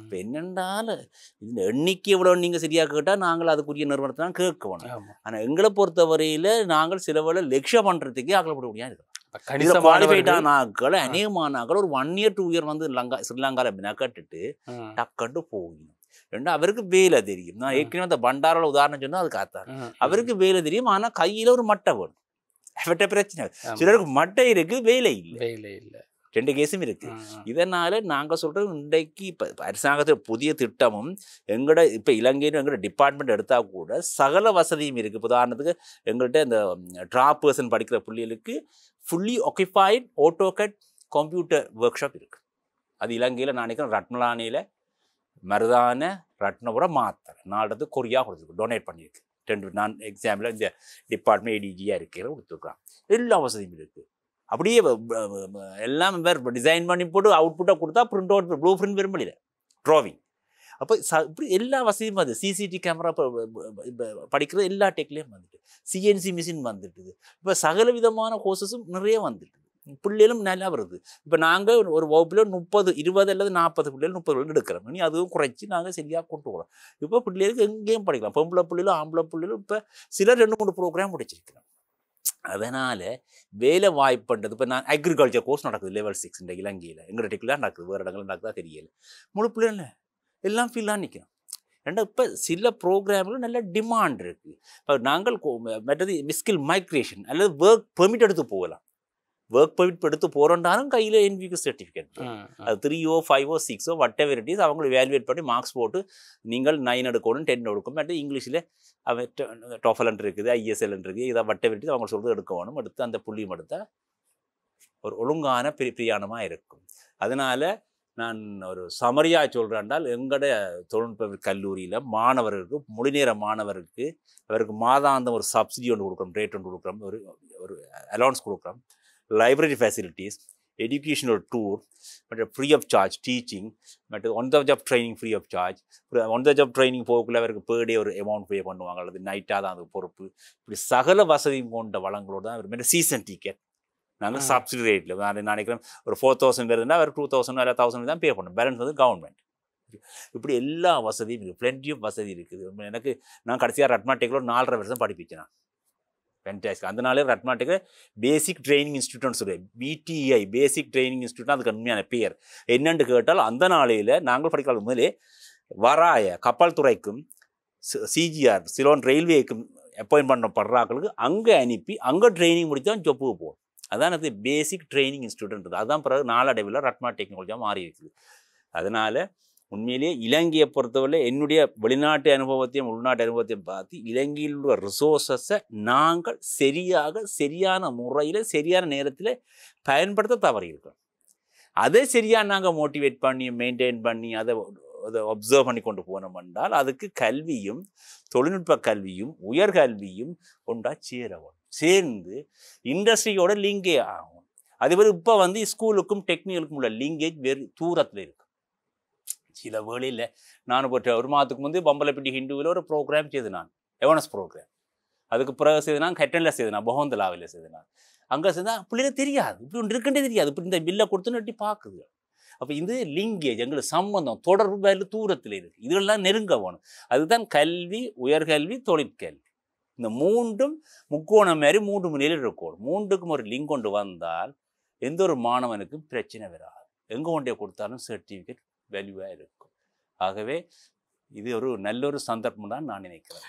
இப்போ என்னென்றாலும் இந்த எண்ணிக்கை எவ்வளோ நீங்கள் சரியாக கேட்டால் நாங்கள் அதுக்குரிய நிறுவனத்தை தான் கேட்கணும். ஆனால் எங்களை பொறுத்த வரையில் நாங்கள் சில வேலை லட்சியம் பண்ணுறதுக்கே ஆக்கப்பட முடியாது. குவாலிஃபைடான ஆக்கள் அநேகமான ஆக்கள் ஒரு 1 year 2 year வந்து ஸ்ரீலங்காவில் அப்படின்னா கேட்டுட்டு டக்குன்னு போகணும். ரெண்டு அவருக்கு வேலை தெரியும். நான் ஏற்கனவே அந்த பண்டாரோட உதாரணம் சொன்னால் அது காத்தார். அவருக்கு வேலை தெரியும், ஆனால் கையில் ஒரு மட்டை வேணும். அவர்கிட்ட பிரச்சனை. சிலருக்கு மட்டை இருக்கு, வேலை இல்லை. 2 கேஸும் இருக்குது. இதனால் நாங்கள் சொல்கிறது இன்றைக்கு இப்போ அரசாங்கத்தில் புதிய திட்டமும் எங்களோட இப்போ இலங்கையில் எங்களோட டிபார்ட்மெண்ட் எடுத்தால் கூட சகல வசதியும் இருக்குது. உதாரணத்துக்கு எங்கள்கிட்ட இந்த ட்ராப் பர்சன் படிக்கிற பிள்ளைகளுக்கு fully equipped AutoCAD computer workshop இருக்குது. அது இலங்கையில் நான் நினைக்கிறேன் ரத்னலானியில் மருதான ரத்னபுரம் மாத்தர் நாளது கொரியா கொடுத்துருக்கு, டொனேட் பண்ணியிருக்கு. 2 நான் எக்ஸாம்பிள் இந்த டிபார்ட்மெண்ட் ஏடிஜியாக இருக்கிற கொடுத்துருக்கான். எல்லா வசதியும் இருக்குது. அப்படியே எல்லாம் வேறு டிசைன் பண்ணி போட்டு அவுட்புட்டாக கொடுத்தா பிரிண்ட் அவுட் ப்ளூ பிரிண்ட் விரும்பல ட்ராவிங். அப்போ இப்படி எல்லா வசதியும் வந்து சிசிடி கேமரா படிக்கிறது எல்லா டெக்லேயும் வந்துட்டு, சிஎன்சி மிஷின் வந்துட்டுது. இப்போ சகல விதமான கோர்சஸும் நிறைய வந்துட்டு பிள்ளைகளும் நல்லா வருது. இப்போ நாங்கள் ஒரு வகுப்பில் 30, 20 அல்லது 40 பிள்ளைகள் 30 பிள்ளைகள் எடுக்கிறோம். இனி அதுவும் குறைச்சி நாங்கள் சரியாக கொண்டு போகிறோம். இப்போ பிள்ளைகளுக்கு எங்கேயும் படிக்கலாம். பொம்பளை பிள்ளைகளும் ஆம்பளை பிள்ளைகளும் இப்போ சிலர் 2-3 ப்ரோக்ராம் முடிச்சிருக்கிறோம். அதனால் வேலை வாய்ப்புன்றது இப்போ நான் அக்ரிகல்ச்சர் கோர்ஸ் நடக்குது level 6 இந்த இலங்கையில். எங்களோட டெக்லாம் நடக்குது, வேறு இடங்கள் நடக்குதா தெரியல. முழு பிள்ளைகள் எல்லாம் ஃபீலாக நிற்கிறோம். ரெண்டா இப்போ சில ப்ரோக்ராமில் நல்ல டிமாண்ட் இருக்குது. இப்போ நாங்கள் மற்றது ஸ்கில் மைக்ரேஷன் அல்லது ஒர்க் பெர்மிட் எடுத்து போகலாம். ஒர்க் பெர்மிட் எடுத்து போகிறோண்டாலும் கையில் NVQ சர்டிஃபிகேட், அது 3ஓ 5ஓ 6ஓ whatever it is அவங்களை வேல்யூவேட் பண்ணி மார்க்ஸ் போட்டு நீங்கள் 9 எடுக்கணும் 10 எடுக்கணும். மற்ற இங்கிலீஷில் அவன் டோஃபலன் இருக்குது, ISL இருக்குது, இதை whatever it is அவங்க சொல்கிறது எடுக்கணும். எடுத்து அந்த புள்ளியும் எடுத்தால் ஒரு ஒழுங்கான பிரயாணமாக இருக்கும். அதனால் நான் ஒரு சமரியாக சொல்கிறேன்டால் எங்களோட தொழில்நுட்ப கல்லூரியில் மாணவர்களுக்கு முழுநேர மாணவருக்கு அவருக்கு மாதாந்தம் ஒரு சப்சிடி ஒன்று கொடுக்குறோம், ரேட் ஒன்று கொடுக்குறோம், ஒரு அலௌன்ஸ் கொடுக்குறோம். லைப்ரரி ஃபெசிலிட்டிஸ், எஜுகேஷனல் டூர், மற்ற ஃப்ரீ ஆஃப் சார்ஜ் டீச்சிங், மற்ற on the job training free of charge. On the job training போகக்குள்ள அவருக்கு per day ஒரு அமௌண்ட் பே பண்ணுவாங்க, அல்லது நைட்டாக தான் அது பொறுப்பு. இப்படி சகல வசதியும் கொண்ட வளங்களோடு தான் அவர் மாதிரி சீசன் டிக்கெட் நாங்கள் சப்சிடி ரேட்டில் நான் நினைக்கிறேன் ஒரு 4000 வருதுன்னா அவர் 2000 இல்லை 1000 தான் பே பண்ணணும். பேலன்ஸ் வந்து கவர்மெண்ட். இப்படி எல்லா வசதியும் இருக்குது, பிளென்டி ஆஃப் வசதி இருக்குது. எனக்கு நான் கடைசியாக ரத்மாட்டேக்கில் 4.5 வருஷம் படிப்பிச்சேன் நான். ஃபென்டாஸ்டிக். அதனாலே ரத்மாட்டேக்கில் பேசிக் ட்ரைனிங் இன்ஸ்டியூட்னு சொல்லுவேன், BTI பேசிக் ட்ரைனிங் இன்ஸ்டியூட். அதுக்கு உண்மையான பேர் என்னென்னு கேட்டால் அந்த நாளையில் நாங்கள் படிக்காத முதலே வராய கப்பல் துறைக்கும் CGR சிலோன் ரயில்வேக்கும் அப்பாயின்ட் பண்ணப்படுறாக்களுக்கு அங்கே அனுப்பி அங்கே ட்ரைனிங் முடித்து தான் ஜொப்புக்கு போகும். அதான் அது பேசிக் ட்ரைனிங் இன்ஸ்டியூட்ன்றது. அதுதான் பிறகு நாளடைவில் ரத்மா டெக்னாலஜியாக மாறி இருக்குது. அதனால் உண்மையிலேயே இலங்கையை பொறுத்தவரை என்னுடைய வெளிநாட்டு அனுபவத்தையும் உள்நாட்டு அனுபவத்தையும் பார்த்து இலங்கையில் உள்ள ரிசோர்ஸஸை நாங்கள் சரியான முறையில் சரியான நேரத்தில் பயன்படுத்த தவறியிருக்கோம். அதை சரியாக நாங்கள் மோட்டிவேட் பண்ணி மெயின்டைன் பண்ணி அதை ஒப்சர்வ் பண்ணி கொண்டு போனோம் என்றால் அதுக்கு கல்வியும் தொழில்நுட்ப கல்வியும் உயர்கல்வியும் ஒன்றா சேர்ந்து இண்டஸ்ட்ரியோட லிங்கே ஆகும். அதே மாதிரி இப்போ வந்து ஸ்கூலுக்கும் டெக்னிக்கலுக்கும் உள்ள லிங்கேஜ் வேறு தூரத்தில் இருக்கு. சில வேளையில் நான் ஒரு மாதத்துக்கு முந்தைய பம்பலப்பிட்டி ஹிந்துவில் ஒரு ப்ரோக்ராம் செய்து நான் எவனஸ் ப்ரோக்ராம். அதுக்கு பிறகு செய்து நான் கெட்டனில் செய்து நான் பகவந்தலாவில் செய்து நான் அங்கே செய்தால் பிள்ளைங்க தெரியாது, இப்படி ஒன்று இருக்குன்றே தெரியாது. இப்படி இந்த பில்லை கொடுத்துன்னு எட்டி பார்க்குது. அப்போ இது லிங்கேஜ் எங்களுக்கு சம்பந்தம் தொடர்பு வேறு தூரத்தில் இருக்குது. இதெல்லாம் நெருங்க வேணும். அதுதான் கல்வி, உயர்கல்வி, தொழிற்கல்வி. இந்த மூன்றும் முக்கோணம் மாதிரி 3 முனையில் இருக்கணும். 3க்கும் ஒரு லிங்க் கொண்டு வந்தால் எந்த ஒரு மாணவனுக்கும் பிரச்சனை வராது. எங்கே கொண்டே கொடுத்தாலும் சர்டிஃபிகேட் வேல்யூவாக இருக்கும். ஆகவே இது ஒரு நல்ல ஒரு சந்தர்ப்பம் தான் நான் நினைக்கிறேன்.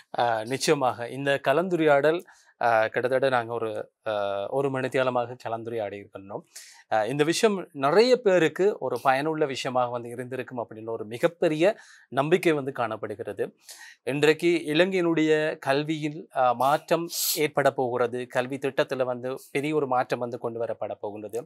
நிச்சயமாக இந்த கலந்துரையாடல் கிட்டத்தட்ட நாங்கள் ஒரு மணித்தியாலமாக கலந்துரையாடி இருக்கின்றோம். இந்த விஷயம் நிறைய பேருக்கு ஒரு பயனுள்ள விஷயமாக வந்து இருந்திருக்கும் அப்படின்னு ஒரு மிகப்பெரிய நம்பிக்கை வந்து காணப்படுகிறது. இன்றைக்கு இலங்கையினுடைய கல்வியில் மாற்றம் ஏற்பட போகிறது. கல்வி திட்டத்தில் வந்து பெரிய ஒரு மாற்றம் வந்து கொண்டு வரப்பட போகின்றது.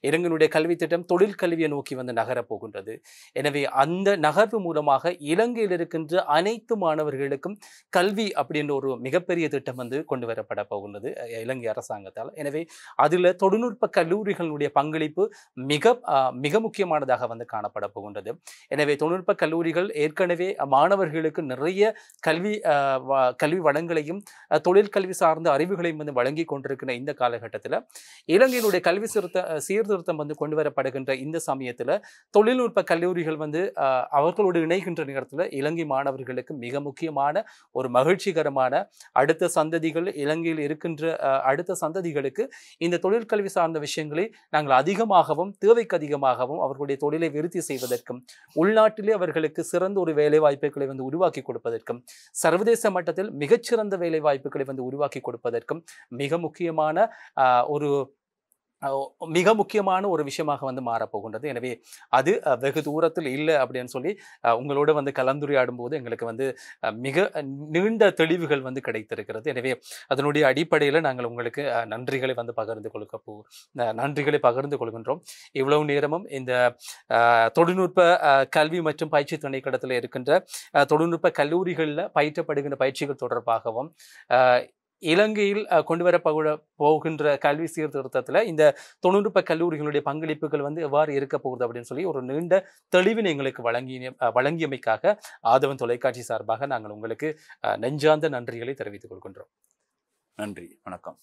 இலங்கையினுடைய கல்வி திட்டம் தொழில் கல்வியை நோக்கி வந்து நகரப் போகின்றது. எனவே அந்த நகர்வு மூலமாக இலங்கையில் இருக்கின்ற அனைத்து மாணவர்களுக்கும் கல்வி அப்படின்ற ஒரு மிகப்பெரிய திட்டம் வந்து கொண்டு வரப்பட போகின்றது இலங்கை அரசாங்கத்தால். எனவே அதில் தொழில்நுட்ப கல்லூரிகளுடைய பங்களிப்பு மிக முக்கியமானதாக வந்து காணப்பட போகின்றது. எனவே தொழில்நுட்ப கல்லூரிகள் ஏற்கனவே மாணவர்களுக்கு நிறைய கல்வி வளங்களையும் தொழிற்கல்வி சார்ந்த அறிவுகளையும் வந்து வழங்கி கொண்டிருக்கிற இந்த காலகட்டத்தில் இலங்கையினுடைய கல்வி சீர்திருத்தம் வந்து கொண்டு வரப்படுகின்ற இந்த சமயத்தில் தொழில்நுட்ப கல்லூரிகள் வந்து அவர்களோடு இணைகின்ற நேரத்தில் இலங்கை மாணவர்களுக்கு மிக முக்கியமான ஒரு மகிழ்ச்சிகரமான அடுத்த சந்ததிகள் இலங்கையில் இருக்கின்ற அடுத்த சந்ததிகளுக்கு இந்த தொழிற்கல்வி சார்ந்த விஷயங்களை நாங்கள் அதிகமாகவும் தேவைக்கு அதிகமாகவும் அவர்களுடைய தொழிலை விருத்தி செய்வதற்கும் உள்நாட்டிலே அவர்களுக்கு சிறந்த ஒரு வேலை வாய்ப்புகளை வந்து உருவாக்கி கொடுப்பதற்கும் சர்வதேச மட்டத்தில் மிகச்சிறந்த வேலை வாய்ப்புகளை வந்து உருவாக்கி கொடுப்பதற்கும் மிக முக்கியமான ஒரு மிக முக்கியமான ஒரு விஷயமாக வந்து மாறப்போகின்றது. எனவே அது வெகு தூரத்தில் இல்லை அப்படின்னு சொல்லி உங்களோட வந்து கலந்துரையாடும் போது எங்களுக்கு வந்து மிக நீண்ட தெளிவுகள் வந்து கிடைத்திருக்கிறது. எனவே அதனுடைய அடிப்படையில் நாங்கள் உங்களுக்கு நன்றிகளை வந்து நன்றிகளை பகிர்ந்து கொள்கின்றோம். இவ்வளவு நேரமும் இந்த தொழில்நுட்ப கல்வி மற்றும் பயிற்சி திணைக்களத்தில் இருக்கின்ற தொழில்நுட்ப கல்லூரிகளில் பயிற்றப்படுகின்ற பயிற்சிகள் தொடர்பாகவும் இலங்கையில் கொண்டு வர போகின்ற கல்வி சீர்திருத்தத்தில் இந்த தொழில்நுட்ப கல்லூரிகளுடைய பங்களிப்புகள் வந்து எவ்வாறு இருக்க போகுது அப்படின்னு சொல்லி ஒரு நீண்ட தெளிவினை எங்களுக்கு வழங்கியமைக்காக ஆதவன் தொலைக்காட்சி சார்பாக நாங்கள் உங்களுக்கு நெஞ்சார்ந்த நன்றிகளை தெரிவித்துக் கொள்கின்றோம். நன்றி. வணக்கம்.